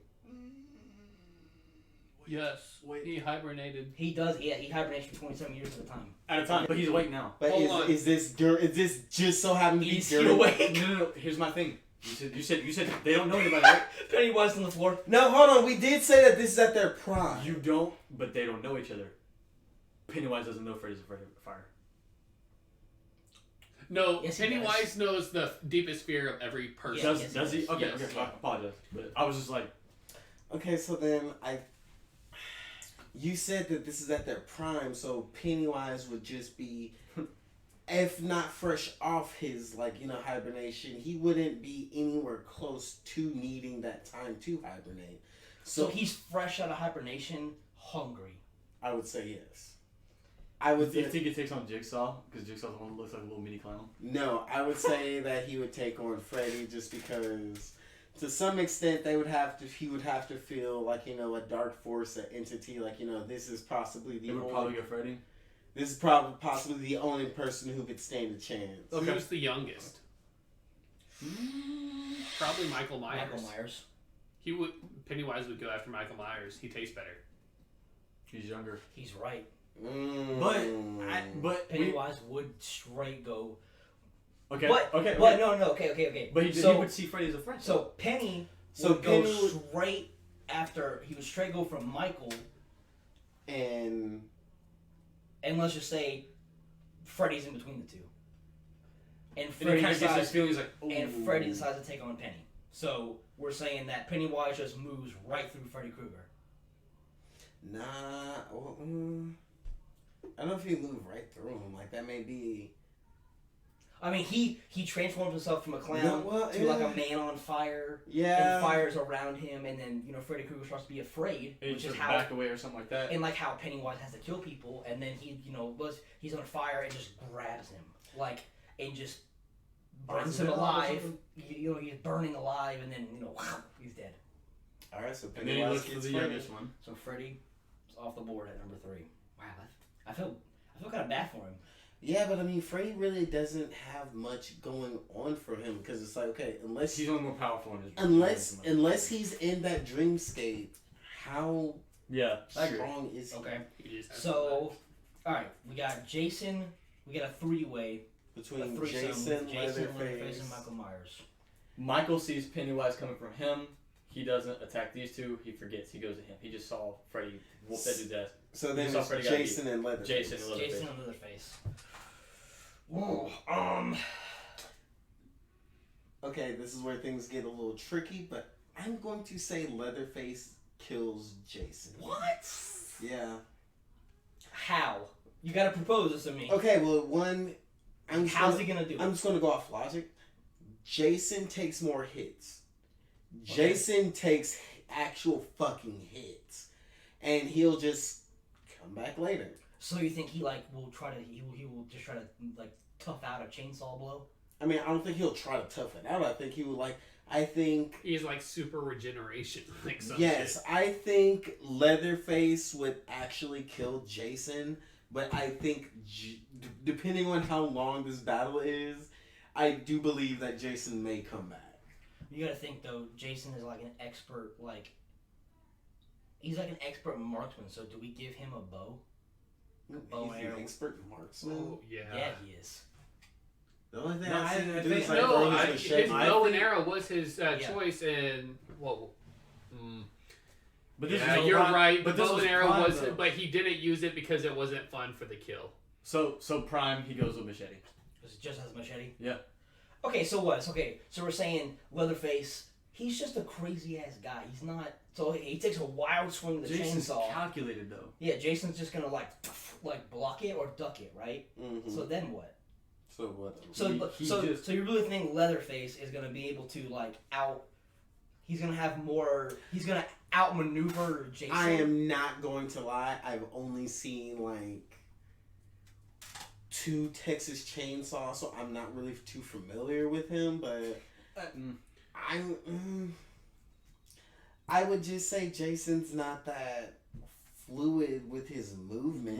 Yes. Wait. He hibernated. He does. Yeah, he hibernates for 27 years at a time. At a time, but he's awake now. But Hold on. is this just so happened to be He's during? awake. No. Here's my thing. You said they don't know anybody, right? Pennywise on the floor. No, hold on. We did say that this is at their prime. You don't, but they don't know each other. Pennywise doesn't know Freddy's afraid of fire. No, Yes, he Pennywise knows the deepest fear of every person. Yes, Does he? Okay, Yes. I apologize, but I was just like, Okay, so then you said that this is at their prime, so Pennywise would just be, if not fresh off his hibernation, he wouldn't be anywhere close to needing that time to hibernate. So he's fresh out of hibernation, hungry. I would say yes. I would do you think it takes on Jigsaw? Because Jigsaw's the one that looks like a little mini clown. No, I would say that he would take on Freddy just because, to some extent, he would have to feel like a dark force, an entity. This is possibly the It would only. probably go Freddy. This is probably possibly the only person who could stand a chance. Okay. Who's the youngest? Probably Michael Myers. Michael Myers. Pennywise would go after Michael Myers. He tastes better. He's younger. He's right. But Pennywise would straight go. Okay. But no. Okay. But he would see Freddy as a friend. So Penny So would go Penny would- straight after. He would straight go from Michael, And and let's just say Freddy's in between the two. And and Freddy he kind of gets his decides, feelings like, and Freddy decides to take on Penny. So we're saying that Pennywise just moves right through Freddy Krueger. nah, I don't know if he moved right through him. That may be. I mean, he transforms himself from a clown Yeah, well, to like a man on fire. Yeah. And fire's around him, and then Freddy Krueger starts to be afraid, and which he is just how back away or something like that. and like how Pennywise has to kill people, and then he's on fire and just grabs him and just burns him alive. He's burning alive, and then he's dead. All right, so And then he Pennywise looks for gets the Freddy. youngest one. So Freddy is off the board at number 3. Wow, I feel kind of bad for him. Yeah, but I mean, Freddy really doesn't have much going on for him because it's like, okay, unless He's only more powerful in his. unless he's in that dreamscape, how Yeah, I agree. strong is he? Okay. He just has So, all right, we got Jason. We got a 3-way. Between threesome Jason, with Leatherface, and Michael Myers. Michael sees Pennywise coming from him. He doesn't attack these two. He forgets. He goes to him. He just saw Freddy whoop that dude's ass. So then saw it's Freddy got Jason and Leatherface. Jason and Leatherface. Jason and Leatherface. Whoa. Okay, this is where things get a little tricky, but I'm going to say Leatherface kills Jason. What? Yeah. How? You gotta propose this to me. Okay, well, How's he gonna do it? I'm just going to go off logic. Jason takes more hits. Jason takes actual fucking hits. And he'll just come back later. So you think he will try to he will just try to tough out a chainsaw blow? I mean, I don't think he'll try to tough it out. I think he would He's like super regeneration. Yes, Shit. I think Leatherface would actually kill Jason, but I think depending on how long this battle is, I do believe that Jason may come back. You gotta think though, Jason is like an expert he's like an expert marksman, so do we give him a bow? Bow He's and arrow. an expert marksman. Oh, yeah. Yeah, he is. The only thing No, I see him I do think- is No, throw his his machete. bow and arrow was his Yeah. choice, and But this yeah, is you're prime, right. But the this bow was and arrow prime, was, though. but he didn't use it because it wasn't fun for the kill. So Prime, he goes with machete. Just has a machete? Yeah. Okay, so what? Okay, so we're saying Leatherface, he's just a crazy ass guy. He's not. So he takes a wild swing with the Jason's chainsaw. calculated though. Yeah, Jason's just gonna block it or duck it, right? Mhm. So then what? So what? So He so just- so you really think Leatherface is gonna be able to He's gonna have more. He's gonna outmaneuver Jason. I am not going to lie. I've only seen 2 Texas Chainsaw, so I'm not really too familiar with him. But I would just say Jason's not that fluid with his movement.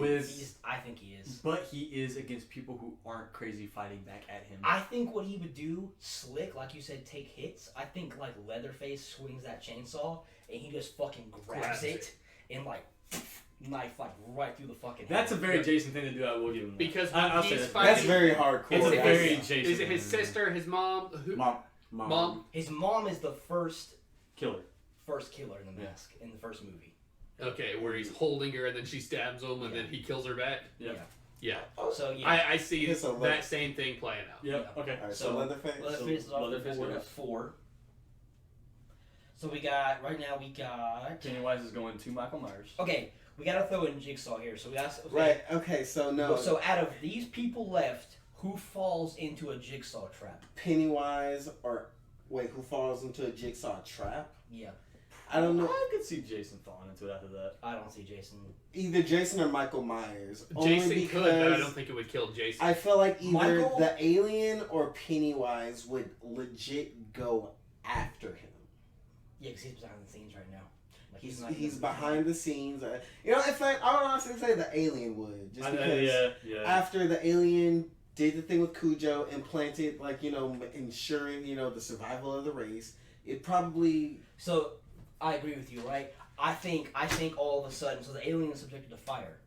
I think he is. But he is against people who aren't crazy fighting back at him. I think what he would do, slick, like you said, take hits. I think Leatherface swings that chainsaw and he just fucking grabs it and like knife like right through the fucking. That's a head. very Jason thing to do. I will give him that. Because I'll say he's that. fighting- That's very hardcore. It's a Is it very his- Jason. Is it his sister, his mom? Mom? His mom is the first Killer. killer in the mask in the first movie. Okay, where he's holding her and then she stabs him and then he kills her back. Yeah. Yeah. So yeah. I see It's a that same thing playing out. Yep. Yeah. Okay. Alright, So, so Leatherface. Leatherface is off Leatherface the board goes. at 4. So we got right now. We got Pennywise is going to Michael Myers. okay. We gotta throw in Jigsaw here. So we got Right. Okay. So no. So out of these people left, who falls into a Jigsaw trap? Pennywise or wait, who falls into a Jigsaw trap? Yeah, I don't know. I could see Jason falling into it after that. I don't see Jason. Either Jason or Michael Myers. Jason Only could, but I because don't think it would kill Jason. I feel like either Michael- the alien or Pennywise would legit go after him. Yeah, because he's behind the scenes right now. Like, He's behind the scenes. You know, in fact, I would honestly say the alien would, just because yeah. after the alien did the thing with Cujo, implanted like ensuring the survival of the race, it probably So I agree with you, right? I think all of a sudden, so the alien is subjected to fire,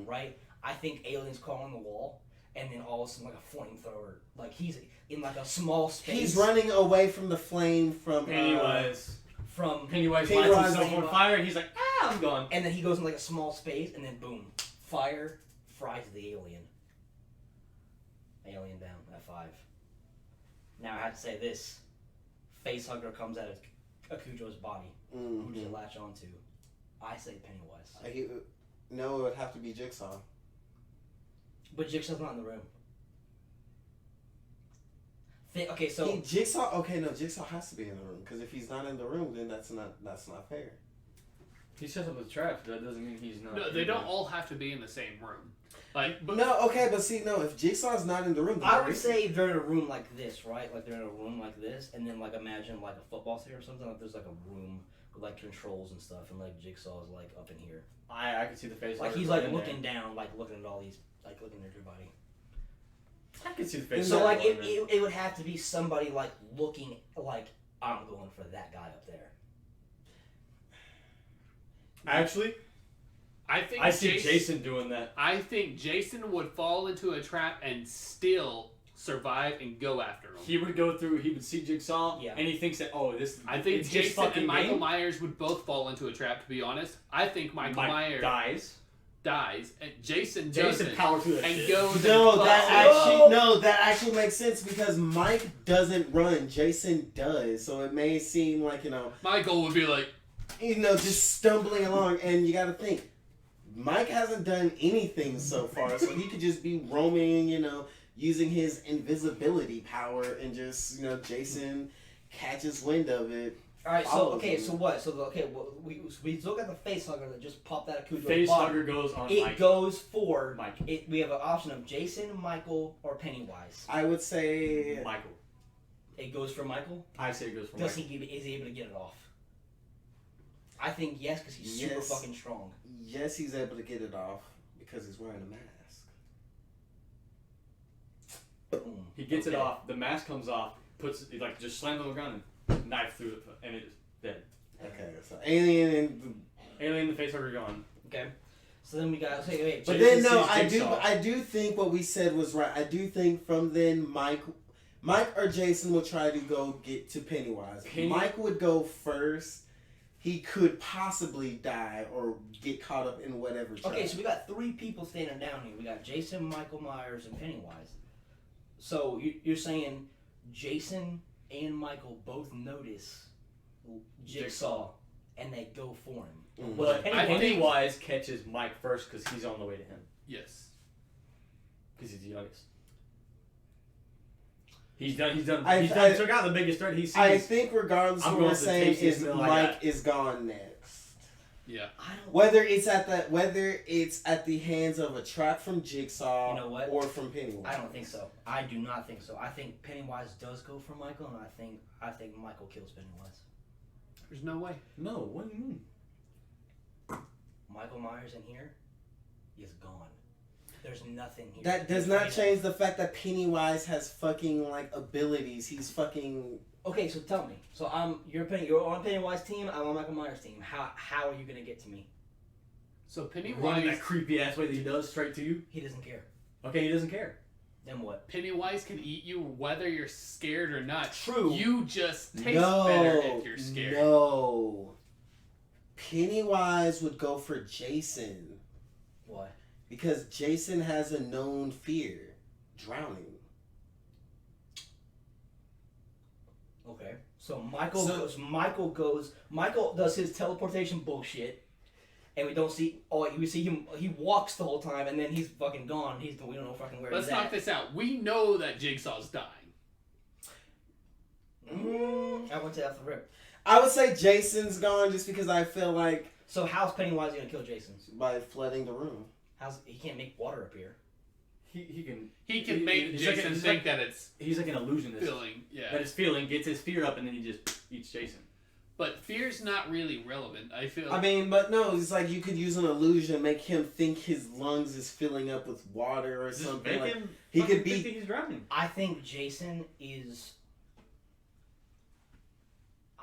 right? I think aliens crawling the wall, and then all of a sudden like a flamethrower, like he's in like a small space. he's running away from the flame from Pennywise. Pennywise lights Pennywise- himself on fire, and he's like, I'm gone. and then he goes in like a small space, and then boom, fire fries the alien. Alien down at 5. Now I have to say this: Facehugger comes out of Cujo's body. Who does it latch onto? I say Pennywise. No, it would have to be Jigsaw. But Jigsaw's not in the room. Okay, so Jigsaw. Okay, no, Jigsaw has to be in the room because if he's not in the room, then that's not fair. He sets up a trap. That doesn't mean he's not. No, they don't all have to be in the same room. Like, but No, okay, but see, no, if Jigsaw's not in the room, then I there would is- say they're in a room like this, right? Like they're in a room like this, and then like imagine like a football stadium or something. Like there's like a room with like controls and stuff, and like Jigsaw's like up in here. I can see the face. Like he's like looking down, like looking at all these, like looking at everybody. I can see the face. So like it would have to be somebody like looking like I'm going for that guy up there. Actually, I see Jason doing that. I think Jason would fall into a trap and still survive and go after him. He would go through. He would see Jigsaw, Yeah. and he thinks that this. I think it's his Jason fucking and Michael game. Myers would both fall into a trap. To be honest, I think Michael Mike Myers dies. and Jason Jason doesn't. power through that and shit. goes No, and that actually makes sense because Mike doesn't run, Jason does. So it may seem like Michael would be like, just stumbling along, and you got to think. Mike hasn't done anything so far, so he could just be roaming, using his invisibility power, and just, Jason catches wind of it. All right, so follows okay, him. so what? We look at the Facehugger that just popped out of Cujo's Face body. hugger goes on It Mike. goes for Mike. We have an option of Jason, Michael, or Pennywise. I would say Michael. It goes for Michael. I say it goes for Is Michael. he able to get it off? I think yes, because he's super Yes. fucking strong. yes, he's able to get it off because he's wearing a mask. Boom. He gets it Okay. off. The mask comes off. Puts it like just slams on the ground and knife through it, and it's dead. Okay, so Alien and Alien, the face hugger gone. Okay. So then we got. So wait. but Jason then no, sees Jigsaw. I do think what we said was right. I do think from then Mike or Jason will try to go get to Pennywise. Mike would go first. He could possibly die or get caught up in whatever trap. Okay, so we got 3 people standing down here. We got Jason, Michael Myers, and Pennywise. So you're saying Jason and Michael both notice Jigsaw, and they go for him. Mhm. But I think- Pennywise catches Mike first because he's on the way to him. yes. Because he's the youngest. He's took out the biggest threat he sees. I think regardless I'm of what going we're to the saying tastiest is meal I Mike got. is gone next. Yeah. I don't. Whether it's at the hands of a trap from Jigsaw, You know what? or from Pennywise. I don't think so. I do not think so. I think Pennywise does go for Michael, and I think Michael kills Pennywise. There's no way. No, what do you mean? Michael Myers in here is gone. There's nothing here. That does not change the fact that Pennywise has fucking abilities. He's fucking. Okay, so tell me. So you're on Pennywise team. I'm on Michael Myers team. How are you gonna get to me? So running Pennywise, that creepy ass way that he does straight to you. He doesn't care. Okay, he doesn't care. Then what? Pennywise can eat you whether you're scared or not. True. You just taste better if you're scared. No. Pennywise would go for Jason. Why? Because Jason has a known fear. Drowning. Okay. So Michael does his teleportation bullshit, and we don't see. Oh, we see him. He walks the whole time, and then he's fucking gone. We don't know fucking where Let's he's knock at. this out. We know that Jigsaw's dying. I went to off the rip. I would say Jason's gone just because I feel like So how's Pennywise gonna kill Jason? by flooding the room. He can't make water appear? He can Make he's like Jason he's think like, that it's he's like an illusionist. feeling. Yeah. That his feeling gets his fear up and then he just eats Jason. But fear's not really relevant. I feel. I mean, but no, it's like you could use an illusion, make him think his lungs is filling up with water or Just something. make Like, him he fucking could be- think that he's drowning. I think Jason is.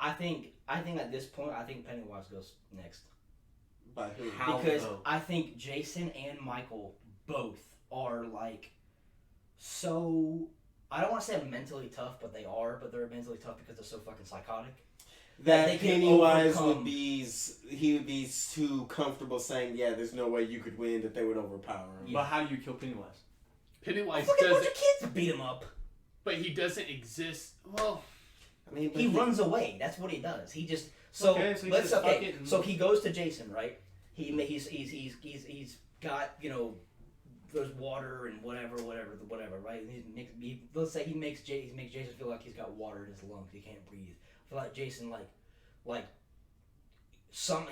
I think at this point, I think Pennywise goes next. by who? How Because though? I think Jason and Michael both are like so. I don't want to say mentally tough, but they are. But they're mentally tough because they're so fucking psychotic. That they can Pennywise overcome- would be, he would be too comfortable saying, yeah, there's no way you could win, that they would overpower him. But how do you kill Pennywise? Pennywise Fucking bunch doesn't. of kids beat him up. But he doesn't exist. Well, I mean, but He runs away. That's what he does. He just so Okay, so he let's says, "Fuck okay. it," and- So he goes to Jason, right? He's got there's water and whatever, right? And let's say he makes Jason feel like he's got water in his lungs. He can't breathe. I feel like Jason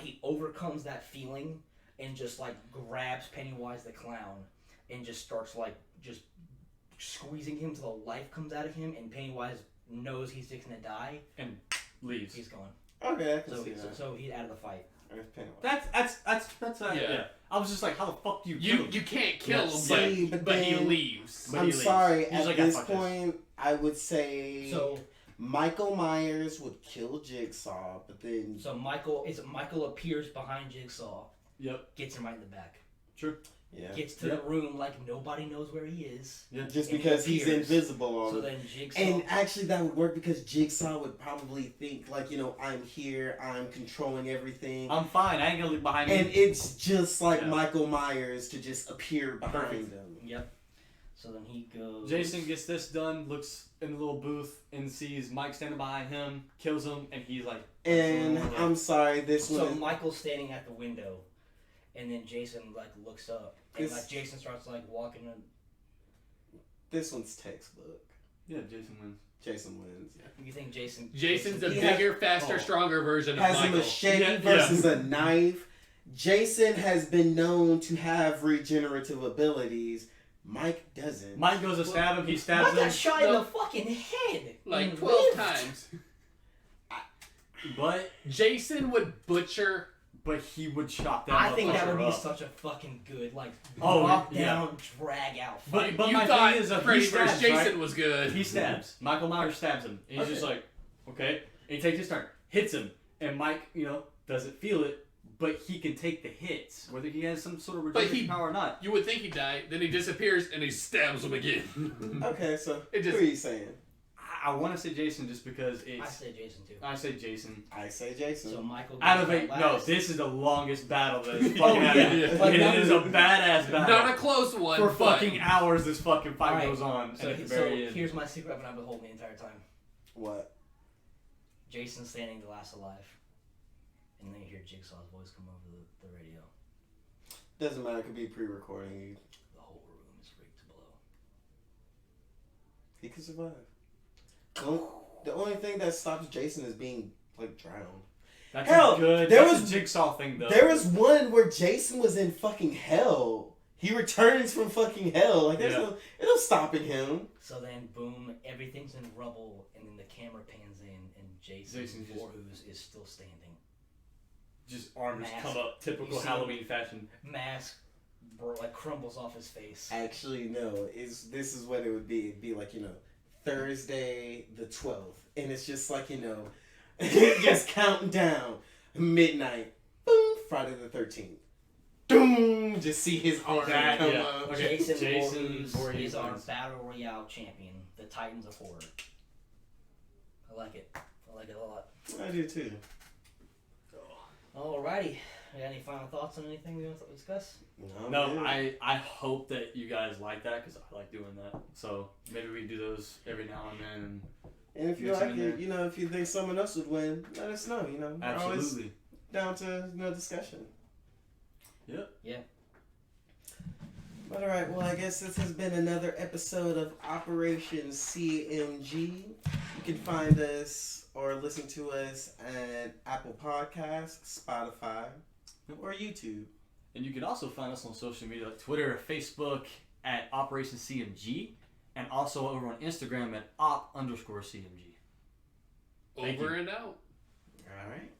he overcomes that feeling and just like grabs Pennywise the clown and just starts just squeezing him till the life comes out of him, and Pennywise knows he's fixing to die. Leaves. He's gone. Okay, I can see that. So he's out of the fight. There's Pennywise. That's Yeah. yeah. I was just like, how the fuck do you kill him? you can't kill him, See, but he then- leaves. But I'm he leaves. sorry, He's at like, this "Ah, fuck this." point, I would say So Michael Myers would kill Jigsaw, but then Michael appears behind Jigsaw, Yep. gets him right in the back, True. yeah, gets to the room like nobody knows where he is. Yeah. just and because he he's appears. invisible all So the then Jigsaw. And actually, that would work because Jigsaw would probably think, like, I'm here, I'm controlling everything. I'm fine. I ain't gonna leave behind me. And it's just like Yeah. Michael Myers to just appear behind Perfect. him. Yep. So then he goes. Jason gets this done, looks in the little booth, and sees Mike standing behind him, kills him, and he's like... And "That's I'm sorry, this So one. Michael's standing at the window, and then Jason looks up, and Jason starts walking in. This one's textbook. Yeah, Jason wins. Jason wins. You think Jason? Jason's a He bigger, faster, oh. stronger version of Has a Michael. machete Yeah, versus a knife. Jason has been known to have regenerative abilities. Mike doesn't. Mike goes to stab him, he stabs Mike him, got shot in the fucking head. Like and 12 lived. times. but Jason would butcher. he would chop that I think that would motherfucker be up. such a fucking good Oh, knock yeah. down, drag out But- fight. but you my thought thing is, Freddy he vs. stabs, Jason right? was good. He stabs. Michael Myers stabs him. And he's just like, okay. And he takes his turn, hits him, and Mike, doesn't feel it, but he can take the hits, whether he has some sort of regeneration power or not. You would think he died, then he disappears and he stabs him again. Okay, so It just- who are you saying? I want to say Jason just because I it's. say Jason too. I say Jason. I say Jason. So Michael. Out goes of eight, out no, last. this is the longest battle that has Oh, fucking yeah. happened. Like, It is a badass battle. Not a close one, For but fucking hours, this fucking fight Alright, goes on. So, and at the so very end. here's my secret weapon I've been holding the entire time. What? Jason's standing the last alive, and then you hear Jigsaw's voice come over the radio. Doesn't matter. It could be pre-recording. The whole room is rigged to blow. He could survive. The only thing that stops Jason is being drowned. That's Hell, a good. there That's was- a jigsaw thing though. There was one where Jason was in fucking hell. He returns from fucking hell. Like there's no stopping him. So then, boom, everything's in rubble, and then the camera pans in, and Jason Jason's just- Voorhees is still standing. just arms Mask. come up, typical You see- Halloween fashion. Mask, crumbles off his face. Actually, no. This is what it would be. It'd be Thursday the 12th, and it's just just counting down midnight. Boom, Friday the 13th. Doom! Just see his arm That, come yeah. up. Okay, Jason Voorhees is our wins. Battle Royale champion, the Titans of Horror. I like it. I like it a lot. I do too. Alrighty. You got any final thoughts on anything we want to discuss? No, dude. I hope that you guys like that because I like doing that. So maybe we do those every now and then. And if you Mix like it in it, there. you know, if you think someone else would win, let us know. You know, we're always Absolutely. down to discussion. Yep. Yeah. But alright, well, I guess this has been another episode of Operation C.M.G. You can find us or listen to us at Apple Podcasts, Spotify, or YouTube. And you can also find us on social media like Twitter, Facebook at Operation CMG, and also over on Instagram at op_CMG. Over and out. Alright.